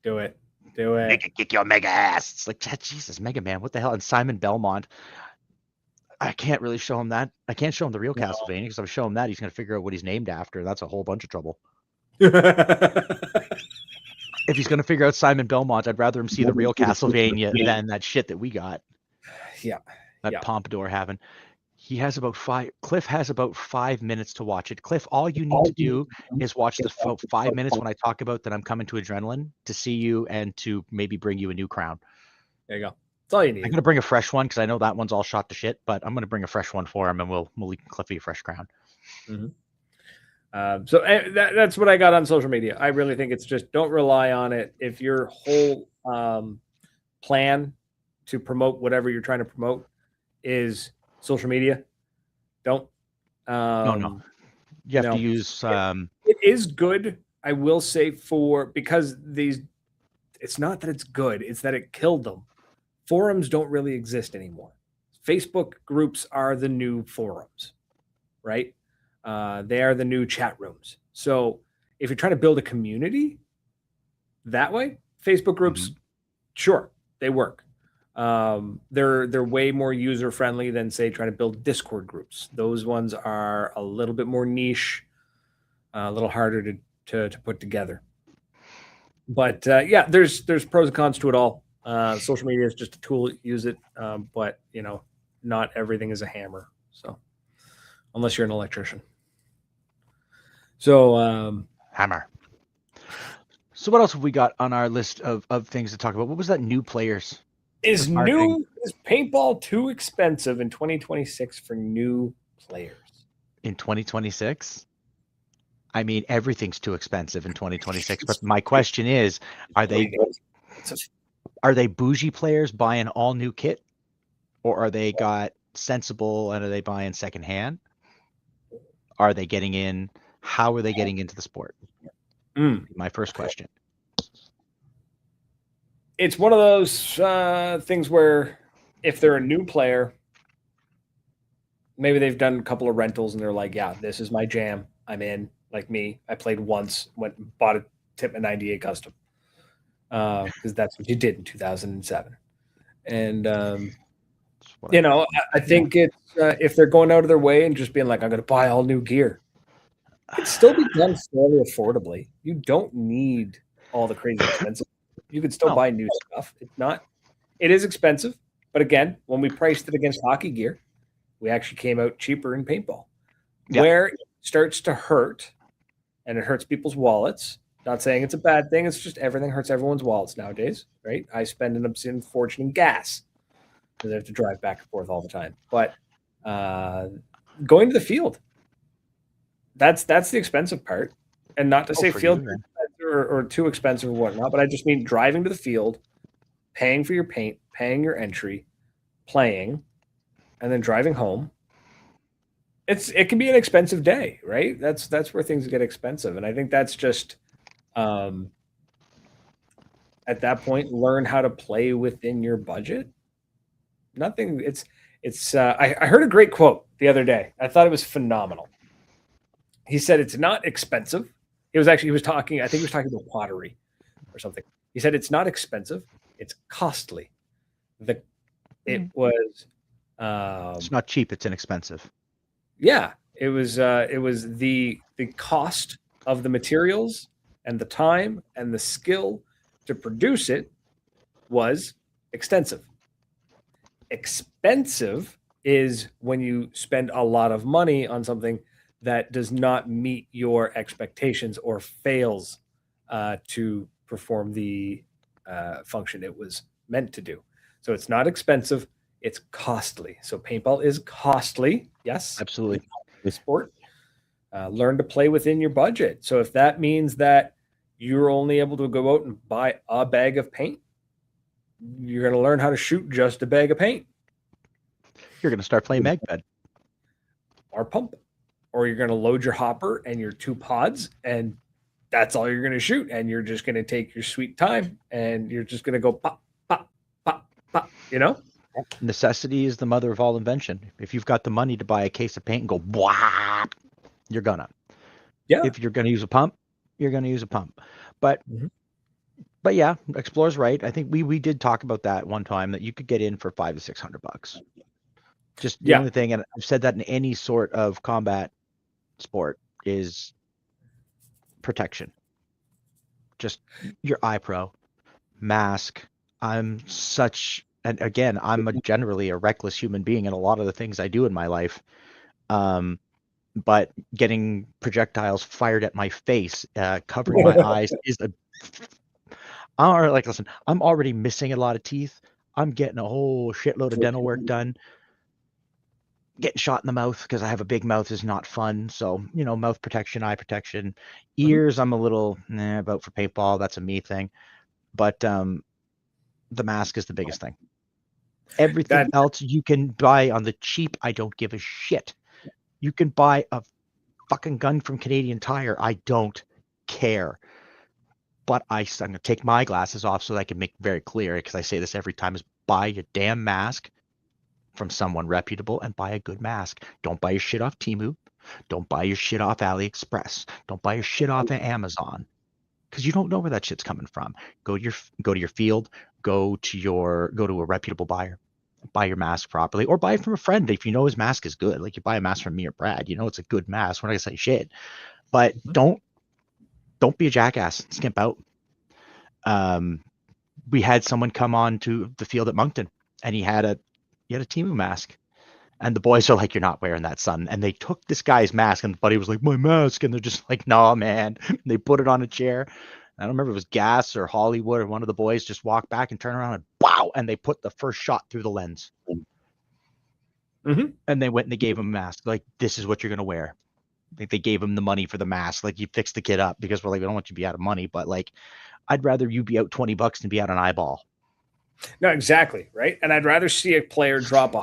Speaker 1: do it, do it.
Speaker 2: Mega kick your mega ass. It's like, Jesus, Mega Man, what the hell? And Simon Belmont. I can't really show him that. I can't show him the real Castlevania, because if I show him that, he's going to figure out what he's named after. That's a whole bunch of trouble. If he's going to figure out Simon Belmont, I'd rather him see the real Castlevania than that shit that we got.
Speaker 1: Yeah.
Speaker 2: That Pompadour having. Cliff has about 5 minutes to watch it. Cliff, all you need to do is watch the 5 minutes when I talk about that I'm coming to Adrenaline to see you and to maybe bring you a new crown.
Speaker 1: There you go. That's all you need.
Speaker 2: I'm going to bring a fresh one, because I know that one's all shot to shit, but I'm going to bring a fresh one for him, and we'll leave Cliffy a fresh crown.
Speaker 1: Mm-hmm. So that's what I got on social media. I really think it's just, don't rely on it. If your whole plan to promote whatever you're trying to promote is social media, don't.
Speaker 2: No. You have to use.
Speaker 1: It is good, I will say, because it's not that it's good, it's that it killed them. Forums don't really exist anymore. Facebook groups are the new forums, right? They are the new chat rooms. So if you're trying to build a community that way, Facebook groups, sure, they work. They're way more user friendly than, say, trying to build Discord groups. Those ones are a little bit more niche, a little harder to put together. But there's pros and cons to it all. Social media is just a tool, use it, but not everything is a hammer. So unless you're an electrician. So
Speaker 2: hammer. So what else have we got on our list of things to talk about? What was that? New players.
Speaker 1: Is paintball too expensive in 2026 for new players?
Speaker 2: In 2026? I mean, everything's too expensive in 2026. But my question is, are they bougie players buying all new kit, or are they got sensible and are they buying secondhand? Are they getting in? How are they getting into the sport? My first question.
Speaker 1: It's one of those things where if they're a new player, maybe they've done a couple of rentals and they're like, yeah, this is my jam. I'm in. Like me, I played once, went and bought a Titman 98 custom, because that's what you did in 2007. And I think it's if they're going out of their way and just being like, I'm going to buy all new gear, it's still be done fairly affordably. You don't need all the crazy expensive. You could still buy new stuff. It is expensive, but again, when we priced it against hockey gear, we actually came out cheaper in paintball. Yep. Where it starts to hurt, and it hurts people's wallets. Not saying it's a bad thing. It's just everything hurts everyone's wallets nowadays, right? I spend an obscene fortune in gas because I have to drive back and forth all the time. But going to the field, that's the expensive part. And not to say field or too expensive or whatnot, but I just mean driving to the field, paying for your paint, paying your entry, playing, and then driving home. It can be an expensive day, right? That's where things get expensive. And I think that's just at that point, learn how to play within your budget. Nothing. I heard a great quote the other day. I thought it was phenomenal. He said it's not expensive. I think he was talking about pottery or something. He said it's not expensive, it's costly. It's
Speaker 2: not cheap, it's inexpensive.
Speaker 1: Yeah, it was the cost of the materials and the time and the skill to produce it was extensive. Expensive is when you spend a lot of money on something that does not meet your expectations or fails to perform the function it was meant to do. So it's not expensive, It's costly. So paintball is costly. Yes,
Speaker 2: Absolutely.
Speaker 1: the sport. Learn to play within your budget. So if that means that you're only able to go out and buy a bag of paint, you're going to learn how to shoot just a bag of paint.
Speaker 2: You're going to start playing Megbed.
Speaker 1: Or pump. Or you're going to load your hopper and your 2 pods, and that's all you're going to shoot. And you're just going to take your sweet time, and you're just going to go pop, pop, pop, pop, you know?
Speaker 2: Necessity is the mother of all invention. If you've got the money to buy a case of paint and go, blah, you're gonna.
Speaker 1: Yeah.
Speaker 2: If you're going to use a pump, you're going to use a pump. But yeah, Explorer's right. I think we did talk about that one time, that you could get in for $500 to $600. Just the only thing, and I've said that in any sort of combat sport, is protection. Just your eye pro, mask. I'm generally a reckless human being in a lot of the things I do in my life. But getting projectiles fired at my face, covering my eyes is listen, I'm already missing a lot of teeth. I'm getting a whole shitload of dental work done. Getting shot in the mouth because I have a big mouth is not fun. So, mouth protection, eye protection. Ears, I'm a little about for paintball. That's a me thing. But the mask is the biggest thing. Everything else you can buy on the cheap. I don't give a shit. You can buy a fucking gun from Canadian Tire. I don't care. But I'm going to take my glasses off so that I can make very clear, because I say this every time, is buy your damn mask from someone reputable and buy a good mask. Don't buy your shit off Temu. Don't buy your shit off AliExpress. Don't buy your shit off of Amazon, because you don't know where that shit's coming from. Go to your field, go to a reputable buyer, buy your mask properly, or buy it from a friend if you know his mask is good. Like, you buy a mask from me or Brad, it's a good mask. We're not gonna say shit, but don't be a jackass. Skimp out. We had someone come on to the field at Moncton, and he had a Temu mask, and the boys are like, "You're not wearing that, son." And they took this guy's mask, and the buddy was like, "My mask," and they're just like, "Nah, man." And they put it on a chair. I don't remember if it was Gas or Hollywood or one of the boys just walked back and turned around and wow, and they put the first shot through the lens. And they went and they gave him a mask. Like, this is what you're gonna wear. Like, they gave him the money for the mask. Like, you fixed the kid up, because we're like, we don't want you to be out of money, but like, I'd rather you be out $20 than be out an eyeball.
Speaker 1: No, exactly, right? And I'd rather see a player drop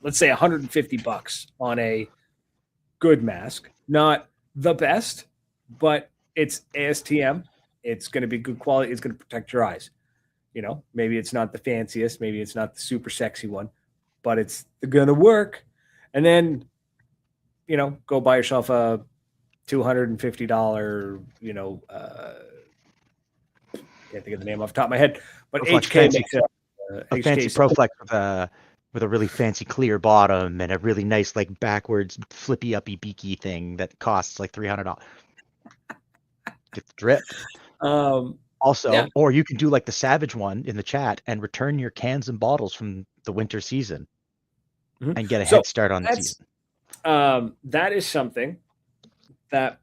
Speaker 1: let's say $150 on a good mask. Not the best, but it's ASTM. It's going to be good quality. It's going to protect your eyes. Maybe it's not the fanciest, maybe it's not the super sexy one, but it's going to work. And then, go buy yourself a $250, can't think of the name off the top of my head, but
Speaker 2: Proflex
Speaker 1: HK makes
Speaker 2: a fancy Proflex with a really fancy clear bottom and a really nice, like, backwards flippy uppy beaky thing that costs like $300. Get the drip. Or you can do like the Savage one in the chat and return your cans and bottles from the winter season and get a head start on the season.
Speaker 1: That is something that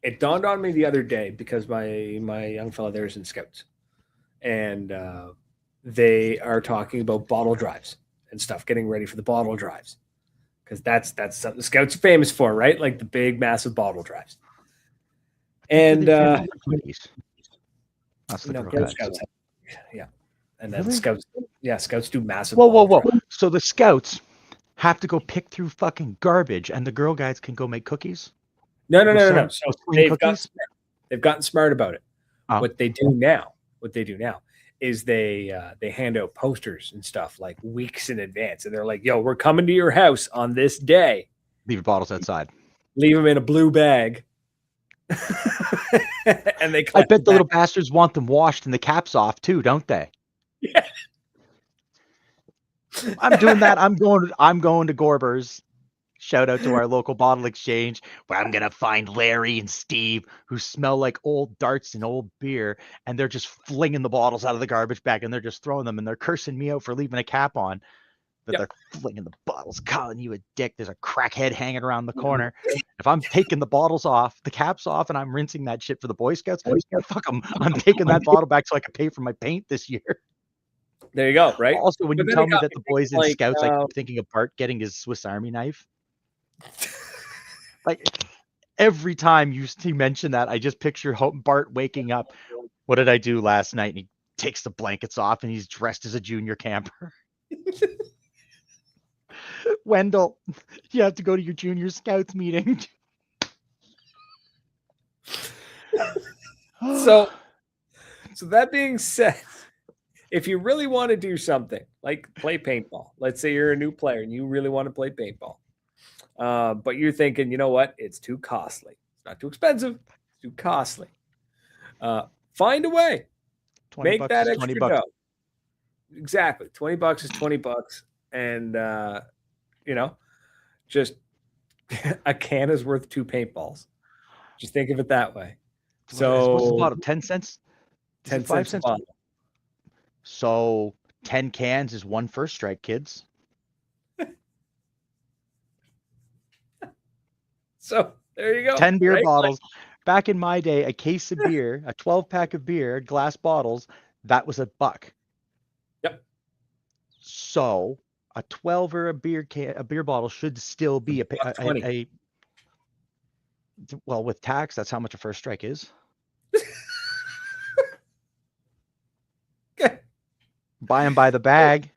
Speaker 1: it dawned on me the other day, because my young fellow there is in Scouts, and they are talking about bottle drives and stuff, getting ready for the bottle drives, because that's something the Scouts are famous for, right? Like the big, massive bottle drives. And Scouts, yeah, and then Scouts do massive.
Speaker 2: Whoa! So the Scouts have to go pick through fucking garbage, and the Girl Guides can go make cookies?
Speaker 1: No. So they've gotten smart about it. What they do now is they hand out posters and stuff like weeks in advance, and they're like, "Yo, we're coming to your house on this day.
Speaker 2: Leave your bottles outside.
Speaker 1: Leave them in a blue bag." And
Speaker 2: I bet the little bastards want them washed and the caps off too, don't they?
Speaker 1: Yeah.
Speaker 2: I'm doing that. I'm going to Gorber's. Shout out to our local bottle exchange, where I'm going to find Larry and Steve, who smell like old darts and old beer, and they're just flinging the bottles out of the garbage bag, and they're just throwing them, and they're cursing me out for leaving a cap on. But they're flinging the bottles, calling you a dick. There's a crackhead hanging around the corner. If I'm taking the bottles off, the caps off, and I'm rinsing that shit for the Boy Scouts, fuck them. I'm taking that bottle back so I can pay for my paint this year.
Speaker 1: There you go, right?
Speaker 2: Also, when
Speaker 1: But
Speaker 2: you
Speaker 1: then
Speaker 2: tell
Speaker 1: it
Speaker 2: me
Speaker 1: got
Speaker 2: that
Speaker 1: me
Speaker 2: the
Speaker 1: thinking,
Speaker 2: boys in Scouts, I keep thinking of Bart getting his Swiss Army knife. Like every time you mention that, I just picture Bart waking up. What did I do last night? And he takes the blankets off and he's dressed as a junior camper. Wendell, you have to go to your junior Scouts meeting.
Speaker 1: So that being said, if you really want to do something like play paintball, let's say you're a new player and you really want to play paintball, but you're thinking, you know what? It's too costly. It's not too expensive. It's too costly. Find a way.
Speaker 2: 20
Speaker 1: Make
Speaker 2: bucks
Speaker 1: that
Speaker 2: is
Speaker 1: extra
Speaker 2: 20 bucks.
Speaker 1: dough. Exactly. $20 is $20. And, just a can is worth 2 paintballs. Just think of it that way. So
Speaker 2: what's the bottle? 10 cents?
Speaker 1: 10 cents a bottle.
Speaker 2: So 10 cans is 1 first strike, kids.
Speaker 1: So there you go.
Speaker 2: 10 beer
Speaker 1: right?
Speaker 2: bottles. Back in my day, a case of beer, a 12-pack of beer, glass bottles, that was $1.
Speaker 1: Yep.
Speaker 2: So a 12 or a beer bottle should still be a well, with tax, that's how much a first strike is.
Speaker 1: Okay.
Speaker 2: Buy them by the bag.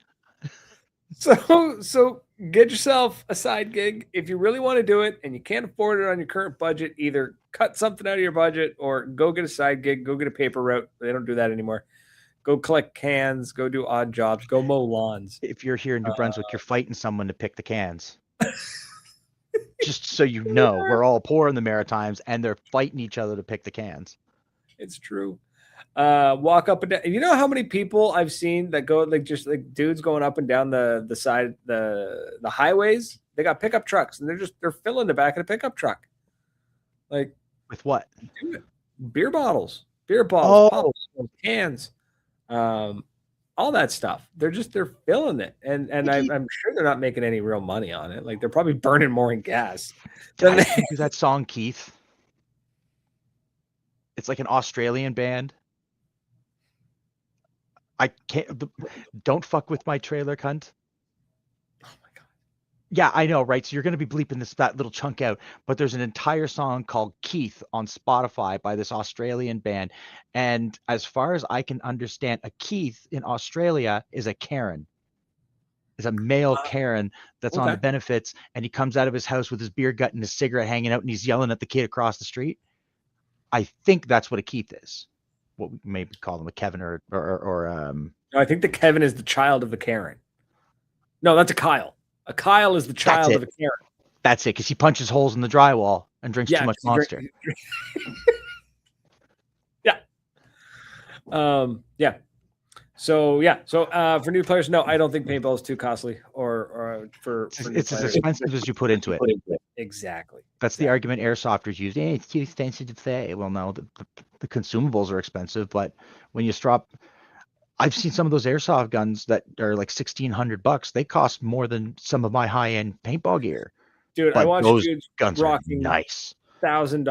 Speaker 1: So get yourself a side gig. If you really want to do it and you can't afford it on your current budget, either cut something out of your budget or go get a side gig, go get a paper route. They don't do that anymore. Go collect cans, go do odd jobs, go mow lawns.
Speaker 2: If you're here in New Brunswick, you're fighting someone to pick the cans. Just so you know, we're all poor in the Maritimes and they're fighting each other to pick the cans.
Speaker 1: It's true. Walk up and down. You know how many people I've seen that go just dudes going up and down the side the highways? They got pickup trucks and they're filling the back of the pickup truck. Like
Speaker 2: with what?
Speaker 1: Beer bottles, pops, cans, all that stuff. They're filling it, and I'm sure they're not making any real money on it. Like they're probably burning more in gas.
Speaker 2: Did I think of that song, Keith? It's like an Australian band. I can't. Don't fuck with my trailer, cunt.
Speaker 1: Oh my god.
Speaker 2: Yeah, I know, right? So you're going to be bleeping that little chunk out, but there's an entire song called Keith on Spotify by this Australian band. And as far as I can understand, a Keith in Australia is a Karen. Is a male Karen that's on the benefits, and he comes out of his house with his beer gut and his cigarette hanging out, and he's yelling at the kid across the street. I think that's what a Keith is. What we maybe call him a Kevin or
Speaker 1: No, I think the Kevin is the child of the Karen. No, that's a Kyle. A Kyle is the child of a Karen.
Speaker 2: That's it, because he punches holes in the drywall and drinks too much Monster.
Speaker 1: Yeah. Yeah. So for new players, no, I don't think paintball is too costly or for
Speaker 2: it's as expensive as you put into it.
Speaker 1: Exactly.
Speaker 2: That's the argument airsofters use. Hey, it's too expensive to play. Well, no, the consumables are expensive, but when you drop, I've seen some of those airsoft guns that are like $1,600. They cost more than some of my high-end paintball gear.
Speaker 1: Dude,
Speaker 2: but
Speaker 1: I watched
Speaker 2: those
Speaker 1: dudes
Speaker 2: guns
Speaker 1: rocking
Speaker 2: nice
Speaker 1: $1,000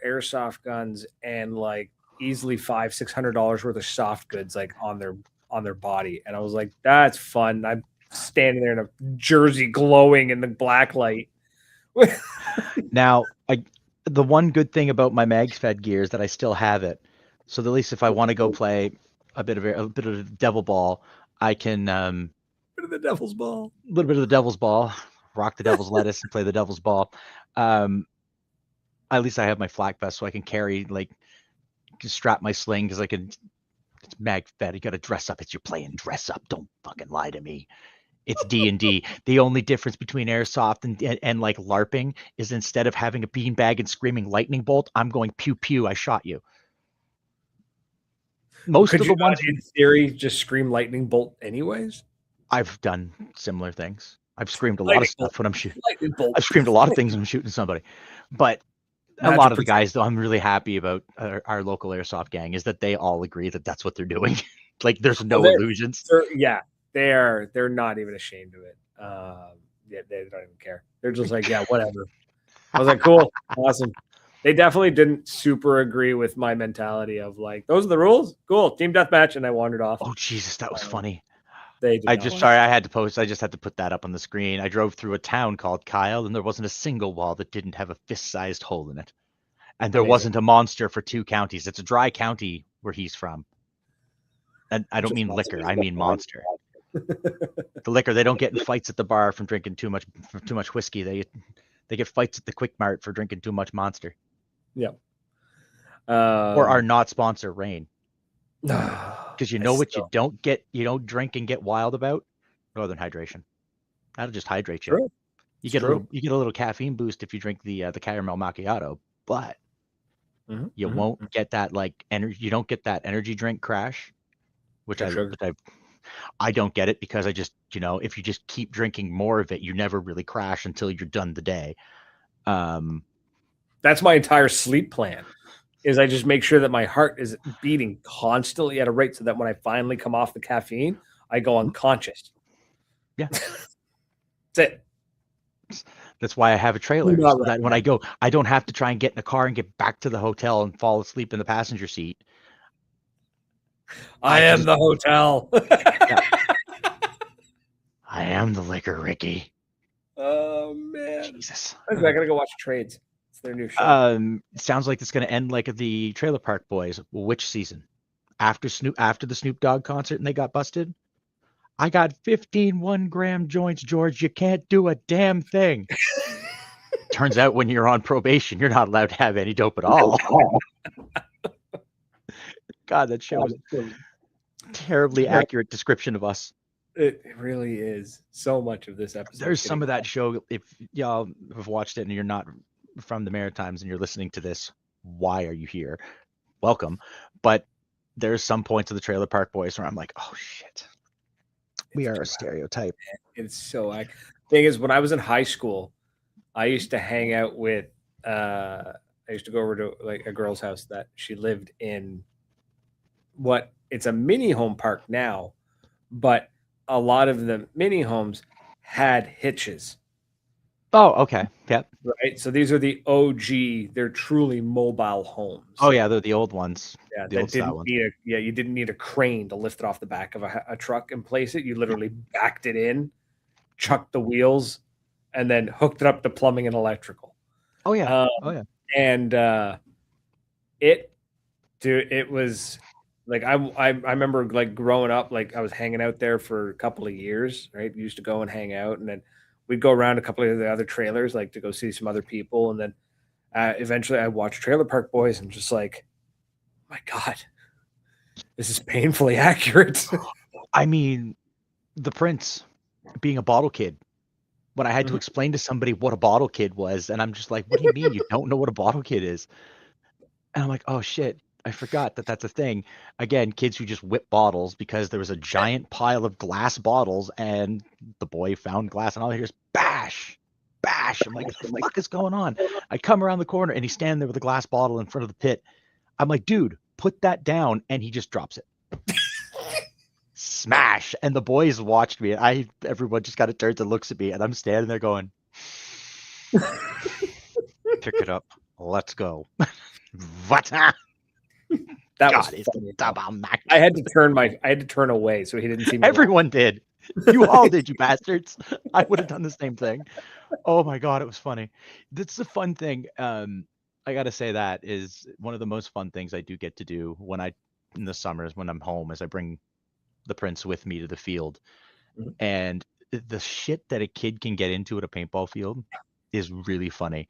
Speaker 1: airsoft guns and like easily $500-$600 worth of soft goods like on their body, and I was like, that's fun. I'm standing there in a jersey glowing in the black light.
Speaker 2: Now, the one good thing about my MagFed gear is that I still have it, so at least if I want to go play a bit of devil ball, I can
Speaker 1: bit of the devil's ball,
Speaker 2: a little bit of the devil's ball, rock the devil's lettuce and play the devil's ball. At least I have my flak vest, so I can carry strap my sling, because I can. It's MagFed. You got to dress up. You're playing dress up. Don't fucking lie to me. It's D&D. The only difference between airsoft and like LARPing is instead of having a beanbag and screaming lightning bolt, I'm going pew pew. I shot you. Most of the ones
Speaker 1: in theory just scream lightning bolt anyways.
Speaker 2: I've done similar things. I've screamed a lot of stuff when I'm shooting.
Speaker 1: I've
Speaker 2: screamed a lot of things when I'm shooting somebody, but a lot of the guys, though, I'm really happy about our local airsoft gang is that they all agree that that's what they're doing. Like there's no illusions.
Speaker 1: They're not even ashamed of it. Yeah, they don't even care. They're just like, yeah, whatever. I was like, cool, awesome. They definitely didn't super agree with my mentality of like, those are the rules, cool, team deathmatch, and I wandered off.
Speaker 2: Oh Jesus, that was funny.
Speaker 1: They did
Speaker 2: I
Speaker 1: not
Speaker 2: just
Speaker 1: like
Speaker 2: sorry, I had to post. I just had to put that up on the screen. I drove through a town called Kyle, and there wasn't a single wall that didn't have a fist-sized hole in it. And there
Speaker 1: Amazing.
Speaker 2: wasn't a monster for 2 counties. It's a dry county where he's from. And I don't
Speaker 1: Just
Speaker 2: mean
Speaker 1: monster
Speaker 2: liquor.
Speaker 1: is
Speaker 2: I
Speaker 1: the
Speaker 2: mean
Speaker 1: point.
Speaker 2: monster. The liquor, they don't get in fights at the bar from drinking too much whiskey. They get fights at the Quick Mart for drinking too much Monster.
Speaker 1: Yeah.
Speaker 2: Or our not sponsor Rain. Because you know what
Speaker 1: Still,
Speaker 2: you don't drink and get wild about? Northern Hydration. That'll just hydrate you.
Speaker 1: true.
Speaker 2: You
Speaker 1: It's
Speaker 2: get
Speaker 1: true.
Speaker 2: a little caffeine boost if you drink the caramel macchiato, but you won't get that like energy. You don't get that energy drink crash, which
Speaker 1: Sugar.
Speaker 2: I don't get it because I just if you just keep drinking more of it, you never really crash until you're done the day.
Speaker 1: That's my entire sleep plan. Is I just make sure that my heart is beating constantly at a rate so that when I finally come off the caffeine, I go unconscious.
Speaker 2: Yeah.
Speaker 1: That's it.
Speaker 2: That's why I have a trailer
Speaker 1: Do not
Speaker 2: so that when I go, I don't have to try and get in a car and get back to the hotel and fall asleep in the passenger seat.
Speaker 1: I am the hotel.
Speaker 2: Yeah. I am the liquor, Ricky.
Speaker 1: Oh man,
Speaker 2: Jesus.
Speaker 1: I gotta go watch Trades. It's their new show.
Speaker 2: It sounds like it's going to end like the Trailer Park Boys. Which season? After the Snoop Dogg concert and they got busted? I got 15 1-gram joints, George. You can't do a damn thing. Turns out when you're on probation, you're not allowed to have any dope at all. God, that show is a terribly accurate description of us.
Speaker 1: It really is. So much of this episode.
Speaker 2: There's some of that show. If y'all have watched it and you're not from the Maritimes and you're listening to this, why are you here? Welcome. But there's some points of the Trailer Park Boys where I'm like, oh shit. We are a stereotype.
Speaker 1: It's so thing is, when I was in high school, I used to hang out with I used to go over to like a girl's house that she lived in it's a mini home park now, but a lot of the mini homes had hitches.
Speaker 2: Oh, okay. Yep.
Speaker 1: Right. So these are the OG, they're truly mobile homes.
Speaker 2: Oh yeah, they're the old ones.
Speaker 1: Yeah,
Speaker 2: the old style ones.
Speaker 1: You didn't need a crane to lift it off the back of a truck and place it. You literally backed it in, chucked the wheels, and then hooked it up to plumbing and electrical.
Speaker 2: Oh yeah. Oh yeah.
Speaker 1: And it was like I remember like growing up, like I was hanging out there for a couple of years, right? We used to go and hang out, and then we'd go around a couple of the other trailers, like to go see some other people, and then eventually I watched Trailer Park Boys, and just like, my God, this is painfully accurate.
Speaker 2: I mean, the Prince being a bottle kid. When I had to explain to somebody what a bottle kid was, and I'm just like, what do you mean you don't know what a bottle kid is? And I'm like, oh shit, I forgot that that's a thing. Again, kids who just whip bottles because there was a giant pile of glass bottles and the boy found glass and all I hear is bash, bash. I'm like, what the fuck is going on? I come around the corner and he's standing there with a glass bottle in front of the pit. I'm like, dude, put that down, and he just drops it. Smash. And the boys watched me. Everyone just kind of turns and looks at me, and I'm standing there going, pick it up. Let's go. What?
Speaker 1: That
Speaker 2: God,
Speaker 1: was funny. I had to turn away so he didn't see me.
Speaker 2: Everyone did. You all did, you bastards. I would have done the same thing. Oh my God, it was funny. That's the fun thing. I gotta say that is one of the most fun things I do get to do in the summers when I'm home, is I bring the Prince with me to the field.
Speaker 1: Mm-hmm.
Speaker 2: And the shit that a kid can get into at a paintball field is really funny.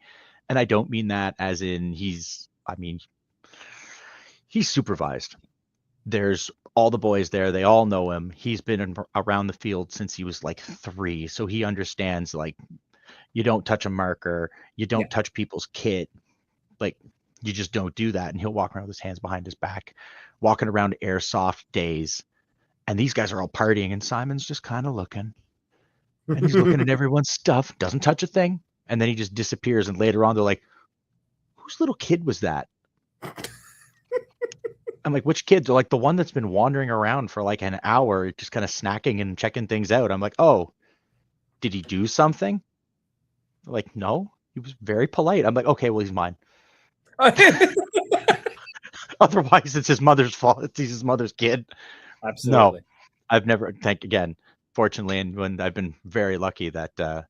Speaker 2: And I don't mean that as in he's supervised. There's all the boys there. They all know him. He's been around the field since he was like 3. So he understands, like, you don't touch a marker. You don't touch people's kit. Like, you just don't do that. And he'll walk around with his hands behind his back, walking around airsoft days. And these guys are all partying, and Simon's just kind of looking. And he's looking at everyone's stuff, doesn't touch a thing. And then he just disappears. And later on, they're like, whose little kid was that? I'm like, which kid? They're like, the one that's been wandering around for like an hour, just kind of snacking and checking things out. I'm like, oh, did he do something? They're like, no, he was very polite. I'm like, okay, well, he's mine. Otherwise, it's his mother's fault. It's his mother's kid.
Speaker 1: Absolutely.
Speaker 2: I've never, fortunately, and when I've been very lucky that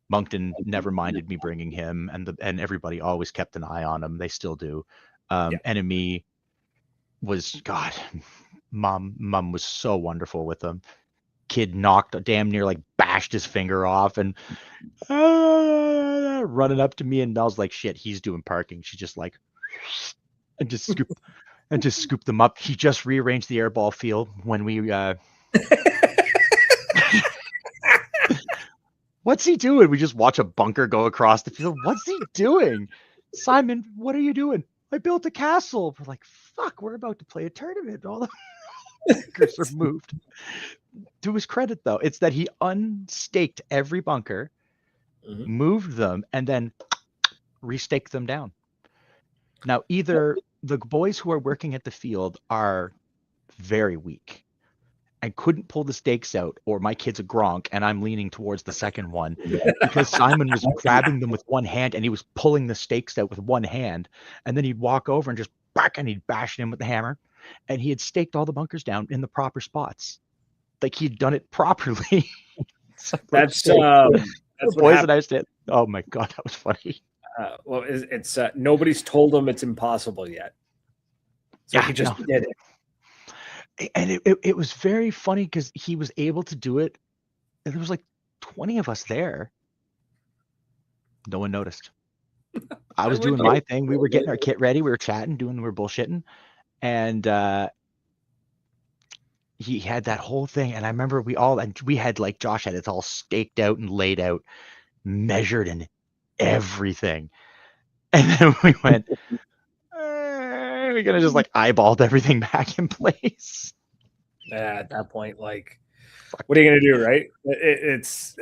Speaker 2: Moncton never minded me bringing him, and everybody always kept an eye on him. They still do.
Speaker 1: Yeah.
Speaker 2: Enemy was, God, mom was so wonderful with him. Kid knocked, damn near like bashed his finger off, and running up to me, and I was like, shit, he's doing parking. She just like, and just scooped them up. He just rearranged the airball field when we what's he doing? We just watch a bunker go across the field. What's he doing? Simon, what are you doing? I built a castle. We're like, fuck, we're about to play a tournament. All the bunkers are moved. To his credit, though, it's that he unstaked every bunker, moved them, and then restaked them down. Now, either the boys who are working at the field are very weak and couldn't pull the stakes out, or my kid's a Gronk and I'm leaning towards the second one, because Simon was grabbing them with one hand and he was pulling the stakes out with one hand, and then he'd walk over and just back, and he'd bash him with the hammer, and he had staked all the bunkers down in the proper spots, like he'd done it properly.
Speaker 1: That's
Speaker 2: the
Speaker 1: what
Speaker 2: boys
Speaker 1: happened.
Speaker 2: that I said, oh my God, that was funny.
Speaker 1: Well, it's nobody's told him it's impossible yet, so he just did it.
Speaker 2: And it was very funny because he was able to do it. And there was like 20 of us there. No one noticed. I was doing my thing. We were getting our kit ready. We were chatting, we were bullshitting. And he had that whole thing. And I remember we had, like Josh had, it's all staked out and laid out, measured and everything. And then we went, we're going to just like eyeballed everything back in place.
Speaker 1: At that point, like, what are you going to do, right? It's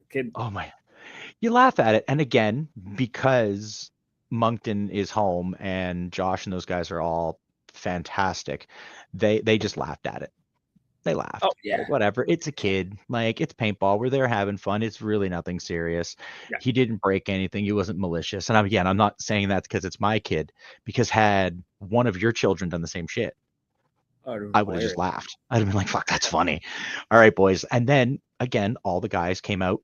Speaker 1: kid.
Speaker 2: Oh my. You laugh at it. And again, because Moncton is home and Josh and those guys are all fantastic, they just laughed at it. They laughed.
Speaker 1: Oh, yeah.
Speaker 2: Like, whatever. It's a kid. Like, it's paintball. We're there having fun. It's really nothing serious.
Speaker 1: Yeah.
Speaker 2: He didn't break anything. He wasn't malicious. And I'm not saying that because it's my kid, because had one of your children done the same shit, I would have just laughed. I'd have been like, fuck, that's funny. All right, boys. And then again, all the guys came out,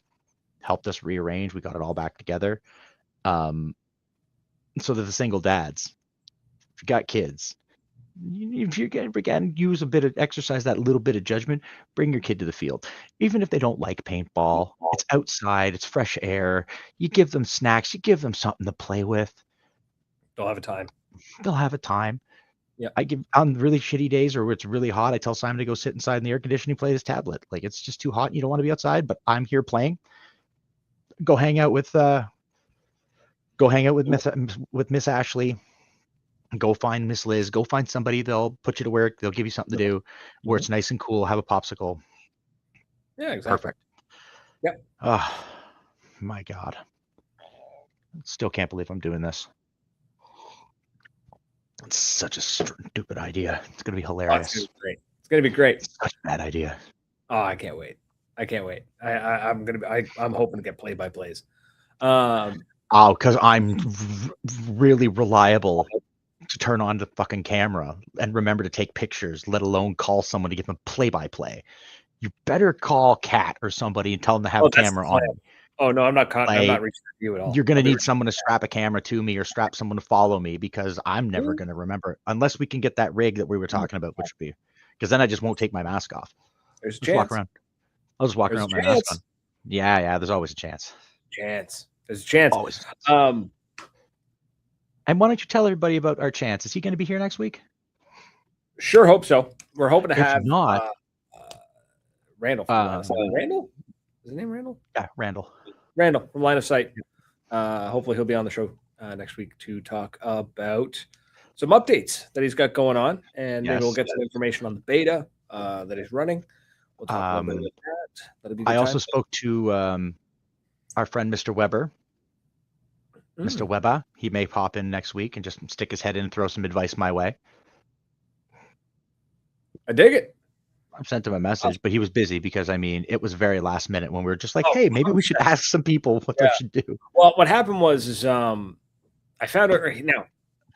Speaker 2: helped us rearrange. We got it all back together. So that the single dads, if you got kids, if you again use a bit of exercise, that little bit of judgment, bring your kid to the field. Even if they don't like paintball, it's outside, it's fresh air. You give them snacks, you give them something to play with.
Speaker 1: They'll have a time.
Speaker 2: Yeah. I give, on really shitty days or where it's really hot, I tell Simon to go sit inside in the air conditioning, play his tablet. Like, it's just too hot and you don't want to be outside, but I'm here playing. Go hang out with Miss Ashley. Go find Miss Liz. Go find somebody. They'll put you to work. They'll give you something to do where it's nice and cool. Have a popsicle.
Speaker 1: Yeah, exactly.
Speaker 2: Perfect.
Speaker 1: Yep.
Speaker 2: Oh my God. Still can't believe I'm doing this. It's such a stupid idea. It's gonna be hilarious.
Speaker 1: It's gonna be great.
Speaker 2: It's such a bad idea.
Speaker 1: Oh, I can't wait. I'm hoping to get play-by-plays.
Speaker 2: Because I'm really reliable to turn on the fucking camera and remember to take pictures, let alone call someone to give them play-by-play. You better call Kat or somebody and tell them to have a camera on.
Speaker 1: Oh no, I'm not reaching out to you at all.
Speaker 2: You're gonna need someone to strap a camera to me or strap someone to follow me, because I'm never gonna remember, unless we can get that rig that we were talking about, which would be, because then I just won't take my mask off.
Speaker 1: There's a chance.
Speaker 2: Walk around. I'll just walk around with my mask on. Yeah, there's always a chance.
Speaker 1: There's a chance.
Speaker 2: Always. And why don't you tell everybody about our chance? Is he going to be here next week?
Speaker 1: Sure, hope so. We're hoping to have
Speaker 2: not
Speaker 1: Randall from Randall? Is his name Randall?
Speaker 2: Yeah, Randall.
Speaker 1: Randall from Line of Sight. Hopefully he'll be on the show next week to talk about some updates that he's got going on, and maybe we'll get some information on the beta that he's running. We'll talk a little bit about that. That'll be
Speaker 2: also spoke to our friend Mr. Weber. Mr. Weber, he may pop in next week and just stick his head in and throw some advice my way.
Speaker 1: I dig it.
Speaker 2: I've sent him a message, but he was busy because, it was very last minute when we were just like, hey, maybe we should ask some people what they should do.
Speaker 1: Well, what happened was I found out now,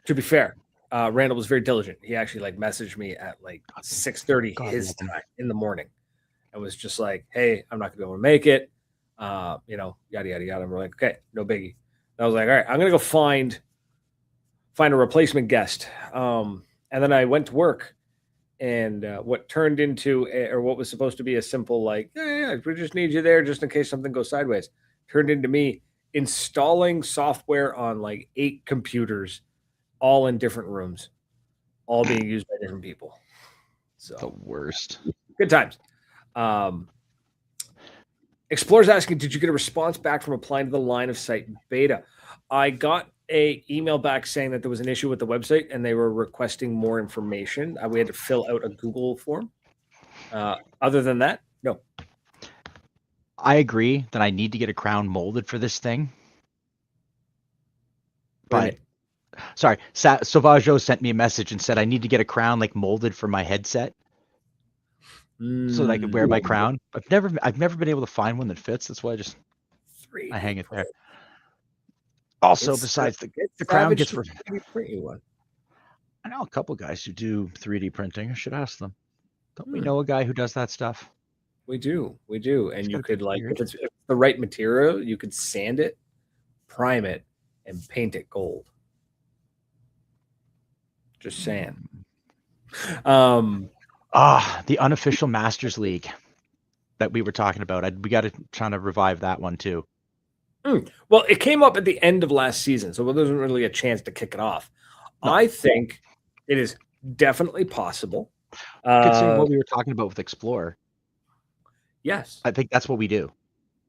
Speaker 1: to be fair, Randall was very diligent. He actually like messaged me at like 6:30
Speaker 2: God
Speaker 1: his
Speaker 2: love him.
Speaker 1: time in the morning, and was just like, "Hey, I'm not gonna be able to make it." Yada yada yada. And we're like, "Okay, no biggie." And I was like, "All right, I'm gonna go find a replacement guest." And then I went to work, and what turned into or what was supposed to be a simple like, yeah, we just need you there just in case something goes sideways, turned into me installing software on like 8 computers, all in different rooms, all being used by different people.
Speaker 2: The
Speaker 1: So
Speaker 2: worst.
Speaker 1: good times. Explorer's asking, did you get a response back from applying to the line of sight beta? I got a email back saying that there was an issue with the website and they were requesting more information. We had to fill out a Google form. Other than that, no.
Speaker 2: I agree that I need to get a crown molded for this thing. But sorry, Sauvageau sent me a message and said I need to get a crown like molded for my headset so that I could wear my crown. I've never been able to find one that fits. That's why I hang it there. Also, besides the crown gets for
Speaker 1: 3D printing one.
Speaker 2: I know a couple guys who do 3D printing. I should ask them. Don't we know a guy who does that stuff?
Speaker 1: We do. And you could like if it's the right material, you could sand it, prime it, and paint it gold. Just saying.
Speaker 2: The unofficial Masters League that we were talking about. We got to try to revive that one too.
Speaker 1: Well, it came up at the end of last season, so there wasn't really a chance to kick it off. No. I think it is definitely possible.
Speaker 2: Considering what we were talking about with Explorer.
Speaker 1: Yes.
Speaker 2: I think that's what we do.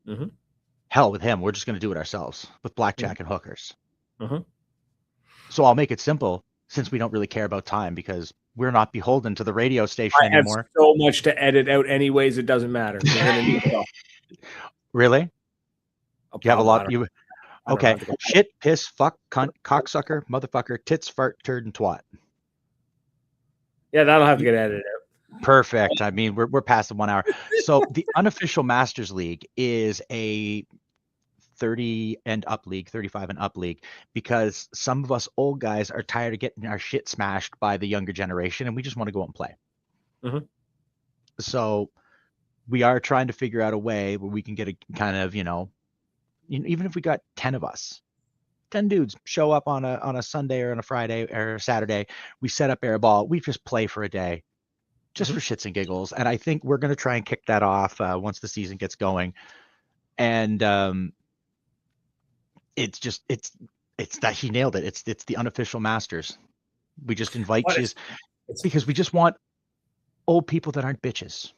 Speaker 1: Mm-hmm.
Speaker 2: Hell with him, we're just going to do it ourselves with blackjack and hookers.
Speaker 1: Mm-hmm.
Speaker 2: So I'll make it simple since we don't really care about time because we're not beholden to the radio station anymore.
Speaker 1: I have so much to edit out anyways, it doesn't matter.
Speaker 2: Really? You have a lot. Okay. Shit, piss, fuck, cunt, cocksucker, motherfucker, tits, fart, turd, and twat.
Speaker 1: Yeah, that'll have to get edited out.
Speaker 2: Perfect. I mean, we're past the 1 hour. So the unofficial Masters League is a 30 and up league, 35 and up league, because some of us old guys are tired of getting our shit smashed by the younger generation, and we just want to go out and play.
Speaker 1: Mm-hmm.
Speaker 2: So we are trying to figure out a way where we can get a kind of, even if we got 10 of us, 10 dudes show up on a Sunday or on a Friday or a Saturday, we set up airball, we just play for a day just for shits and giggles. And I think we're going to try and kick that off once the season gets going. And it's that he nailed it. It's the unofficial Masters. We just invite you because we just want old people that aren't bitches.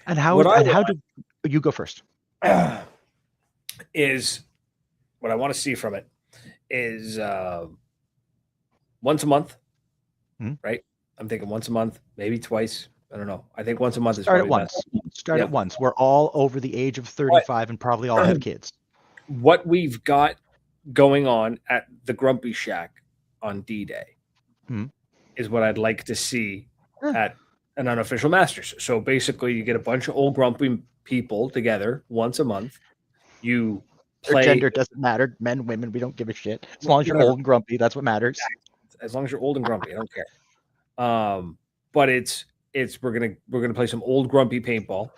Speaker 2: And how do you go first?
Speaker 1: Is what I want to see from it is once a month, right? I'm thinking once a month, maybe twice. I don't know. I think once a month is
Speaker 2: start at once. Start at once. We're all over the age of 35 and probably all have kids.
Speaker 1: What we've got going on at the Grumpy Shack on D-Day is what I'd like to see at an unofficial Masters. So basically, you get a bunch of old grumpy people together once a month. You play.
Speaker 2: Their gender doesn't matter. Men, women, we don't give a shit. As long as you're old and grumpy, that's what matters.
Speaker 1: As long as you're old and grumpy, I don't care. But we're gonna play some old grumpy paintball.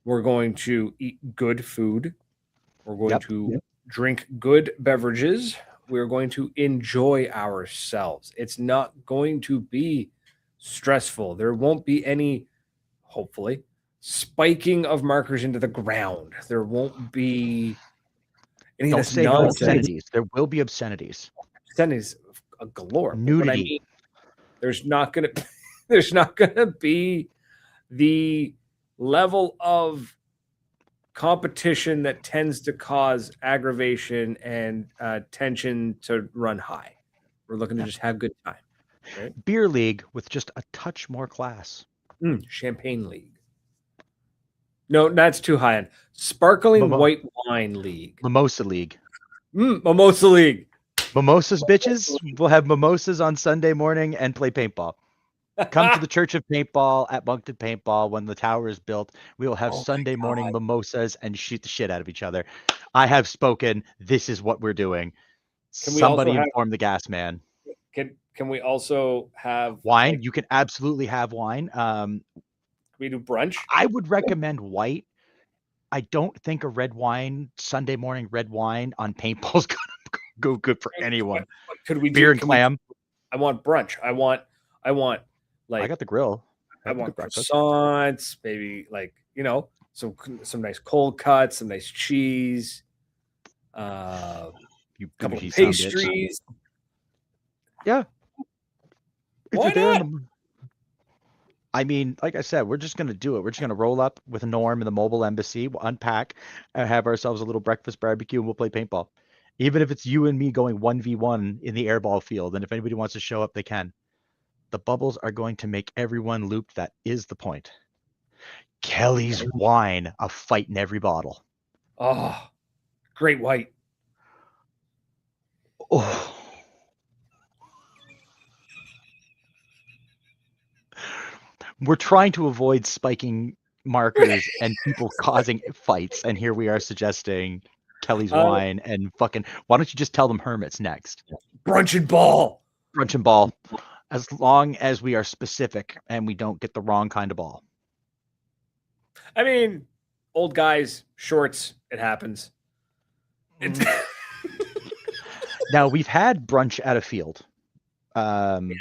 Speaker 1: We're going to eat good food. We're going to drink good beverages. We're going to enjoy ourselves. It's not going to be stressful. There won't be any, hopefully, spiking of markers into the ground. There won't be any
Speaker 2: Don't say no obscenities. There will be obscenities.
Speaker 1: Obscenities galore.
Speaker 2: Nudity.
Speaker 1: I mean, there's not gonna be the level of competition that tends to cause aggravation and tension to run high. We're looking to just have a good time. Right?
Speaker 2: Beer league with just a touch more class.
Speaker 1: Champagne league. No, that's too high end. Sparkling white wine league.
Speaker 2: Mimosa league.
Speaker 1: Mimosa league.
Speaker 2: Mimosas, bitches. We'll have mimosas on Sunday morning and play paintball. Come to the Church of Paintball at Moncton Paintball when the tower is built. We will have Sunday morning mimosas and shoot the shit out of each other. I have spoken. This is what we're doing. Somebody inform the gas man.
Speaker 1: Can we also have
Speaker 2: Wine,
Speaker 1: like,
Speaker 2: you can absolutely have wine.
Speaker 1: can we do brunch?
Speaker 2: I would recommend white. I don't think a red wine, Sunday morning red wine on paintball is gonna go good for anyone.
Speaker 1: What could we
Speaker 2: Beer
Speaker 1: do?
Speaker 2: and clam.
Speaker 1: I want brunch. I want
Speaker 2: I
Speaker 1: like
Speaker 2: got the grill.
Speaker 1: I
Speaker 2: Have a
Speaker 1: want
Speaker 2: good breakfast.
Speaker 1: croissants, maybe like, some nice cold cuts, some nice cheese,
Speaker 2: You
Speaker 1: couple of
Speaker 2: bougie son of a bitch.
Speaker 1: pastries.
Speaker 2: Yeah. If
Speaker 1: Why
Speaker 2: you're there in
Speaker 1: not?
Speaker 2: the I mean, like I said, we're just going to do it. We're just going to roll up with Norm in the mobile embassy, we'll unpack, and have ourselves a little breakfast barbecue, and we'll play paintball. Even if it's you and me going 1v1 in the airball field, and if anybody wants to show up, they can. The bubbles are going to make everyone looped. That is the point. Kelly's wine, a fight in every bottle.
Speaker 1: Oh, great white.
Speaker 2: Oh. We're trying to avoid spiking markers and people causing fights, and here we are suggesting Kelly's wine and fucking. Why don't you just tell them Hermit's next?
Speaker 1: Brunch and ball.
Speaker 2: Brunch and ball. As long as we are specific and we don't get the wrong kind of ball.
Speaker 1: I mean, old guys, shorts, it happens.
Speaker 2: Now, we've had brunch at a field, and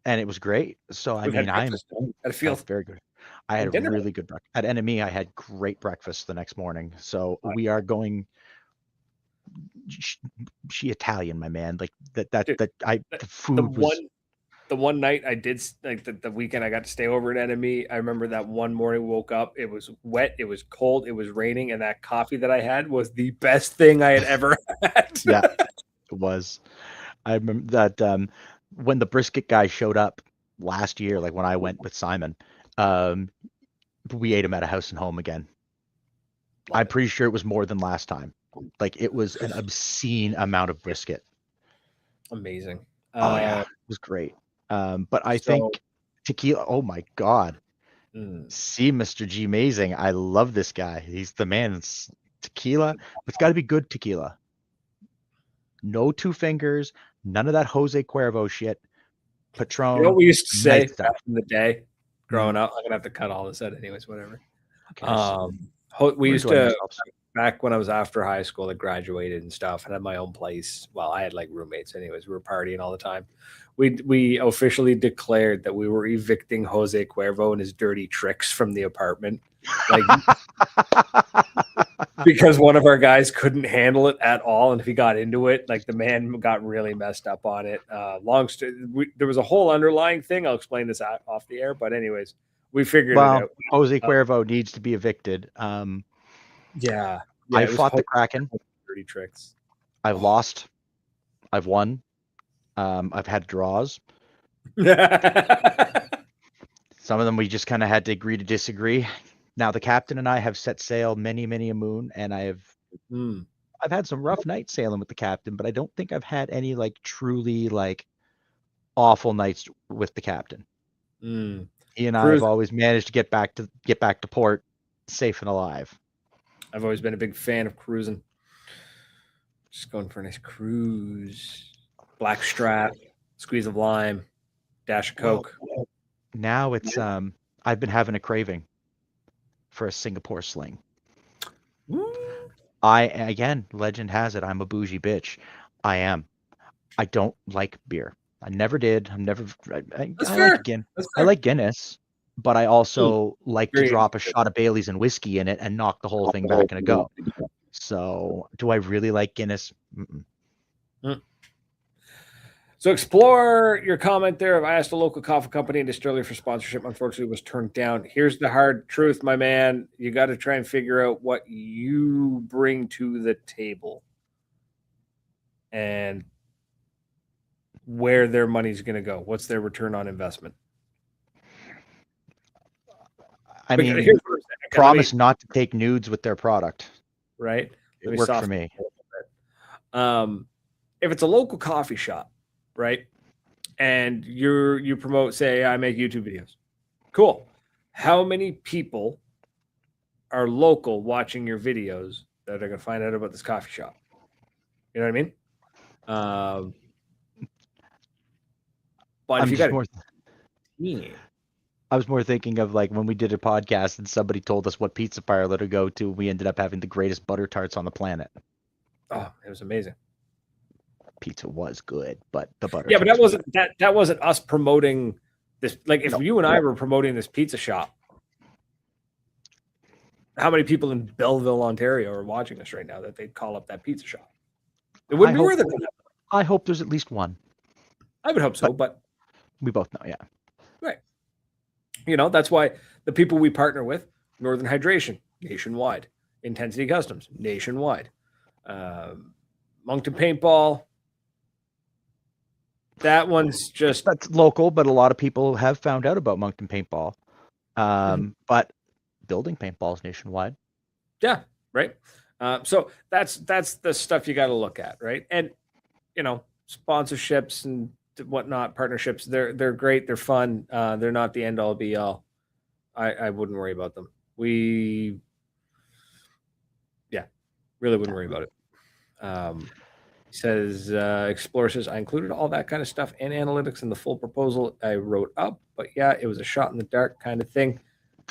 Speaker 2: it was great. So, I mean, I'm
Speaker 1: at a field.
Speaker 2: very good. I had a really good breakfast. At NME, I had great breakfast the next morning. So, we are going. She Italian, my man. Like the food was.
Speaker 1: The one night I did, like the weekend I got to stay over at Enemy, I remember that one morning woke up, it was wet, it was cold, it was raining, and that coffee that I had was the best thing I had ever had.
Speaker 2: Yeah, it was. I remember that when the brisket guy showed up last year, like when I went with Simon, we ate him at a house and home again. I'm pretty sure it was more than last time. Like it was an obscene amount of brisket.
Speaker 1: Amazing.
Speaker 2: Oh yeah, it was great. But I think tequila. Oh my god. See, Mr. G Amazing. I love this guy. He's the man. It's tequila. It's got to be good tequila. No two fingers. None of that Jose Cuervo shit. Patron.
Speaker 1: You know what we used to say
Speaker 2: nice
Speaker 1: back in the day, growing up? I'm gonna have to cut all this out, anyways. Whatever. We used to back when I was after high school, I graduated and stuff, and had my own place. Well, I had like roommates, anyways. We were partying all the time. We officially declared that we were evicting Jose Cuervo and his dirty tricks from the apartment, like because one of our guys couldn't handle it at all, and if he got into it, like the man got really messed up on it. There was a whole underlying thing. I'll explain this off the air, but anyways, we figured it out.
Speaker 2: Jose Cuervo needs to be evicted.
Speaker 1: Yeah,
Speaker 2: I fought the Kraken.
Speaker 1: Dirty tricks.
Speaker 2: I've lost. I've won. I've had draws. Some of them we just kind of had to agree to disagree. Now the captain and I have set sail many a moon, and I've had some rough nights sailing with the captain, but I don't think I've had any like truly like awful nights with the captain. He and I have always managed to get back to port safe and alive.
Speaker 1: I've always been a big fan of cruising. Just going for a nice cruise. Black strap, squeeze of lime, dash of Coke.
Speaker 2: Well, now it's I've been having a craving for a Singapore sling. Legend has it, I'm a bougie bitch. I am. I don't like beer. I never did. I like Guinness, but I also like to drop a shot of Bailey's and whiskey in it and knock the whole thing back in a go. So, do I really like Guinness?
Speaker 1: So explore your comment there. If I asked a local coffee company and distillery for sponsorship, unfortunately was turned down. Here's the hard truth, my man. You got to try and figure out what you bring to the table and where their money's going to go. What's their return on investment?
Speaker 2: I mean, promise not to take nudes with their product.
Speaker 1: Right?
Speaker 2: It worked for me.
Speaker 1: If it's a local coffee shop, right? And you promote, say, I make YouTube videos. Cool. How many people are local watching your videos that are going to find out about this coffee shop? You know what I mean? But if you got a team,
Speaker 2: I was more thinking of like when we did a podcast and somebody told us what pizza parlor to go to. We ended up having the greatest butter tarts on the planet.
Speaker 1: oh, it was amazing.
Speaker 2: Pizza was good, but the butter.
Speaker 1: Yeah, but that wasn't us promoting this. Like if you and I were promoting this pizza shop, how many people in Belleville, Ontario, are watching us right now that they'd call up that pizza shop? It wouldn't be worth it.
Speaker 2: I hope there's at least one.
Speaker 1: I would hope so, but
Speaker 2: we both know, yeah.
Speaker 1: Right. You know, that's why the people we partner with, Northern Hydration, nationwide. Ntensity Customs, nationwide. Moncton Paintball, that one's just...
Speaker 2: That's local, but a lot of people have found out about Moncton Paintball. But building paintballs nationwide.
Speaker 1: Yeah, right. So that's the stuff you got to look at, right? And, you know, sponsorships and whatnot, partnerships, they're great, they're fun. They're not the end all be all. I wouldn't worry about them. Really wouldn't worry about it. Says Explorer says, I included all that kind of stuff and analytics in the full proposal I wrote up, but yeah, it was a shot in the dark kind of thing.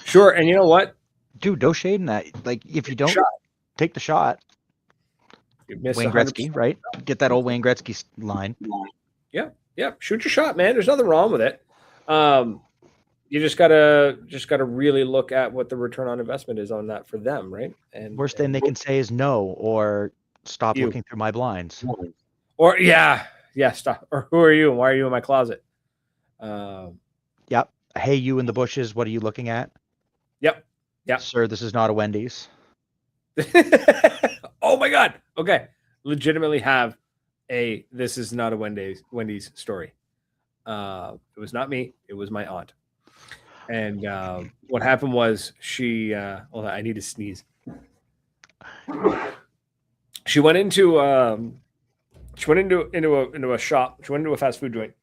Speaker 1: Sure. And you know what,
Speaker 2: dude, no shade in that. Like if you don't take the shot,
Speaker 1: you miss
Speaker 2: Wayne Gretzky, right? Get that old Wayne Gretzky line.
Speaker 1: Yeah, shoot your shot, man. There's nothing wrong with it. You just gotta really look at what the return on investment is on that for them, right? And
Speaker 2: worst thing they can say is no, or stop looking through my blinds,
Speaker 1: or stop, or who are you and why are you in my closet?
Speaker 2: Yep. Hey, you in the bushes, what are you looking at?
Speaker 1: Yep.
Speaker 2: Sir, this is not a Wendy's.
Speaker 1: Oh my God. Okay. Legitimately have a this is not a Wendy's story. It was not me. It was my aunt. And what happened was she hold on, I need to sneeze. She went into a shop. She went into a fast food joint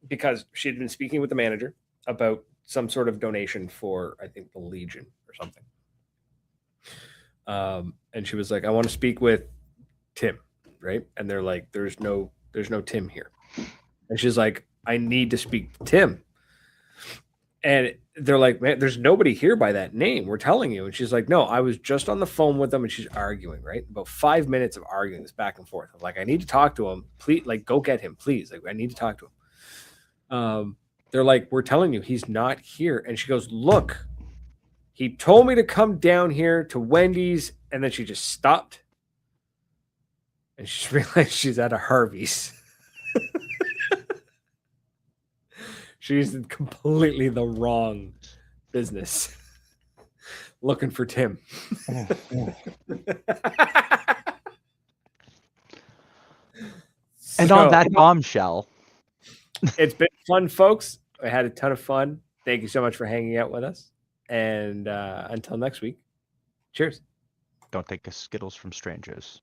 Speaker 1: because she had been speaking with the manager about some sort of donation for, I think, the Legion or something. And she was like, I want to speak with Tim, right? And they're like, there's no Tim here. And she's like, I need to speak to Tim. And they're like, man, there's nobody here by that name. We're telling you. And she's like, no, I was just on the phone with them. And she's arguing, right? About 5 minutes of arguing this back and forth. I'm like, I need to talk to him. Please, like, go get him, please. Like, I need to talk to him. They're like, we're telling you, he's not here. And she goes, look, he told me to come down here to Wendy's. And then she just stopped. And she realized she's at a Harvey's. She's in completely the wrong business. Looking for Tim.
Speaker 2: And on that bombshell.
Speaker 1: It's been fun, folks. I had a ton of fun. Thank you so much for hanging out with us. And until next week, cheers.
Speaker 2: Don't take Skittles from strangers.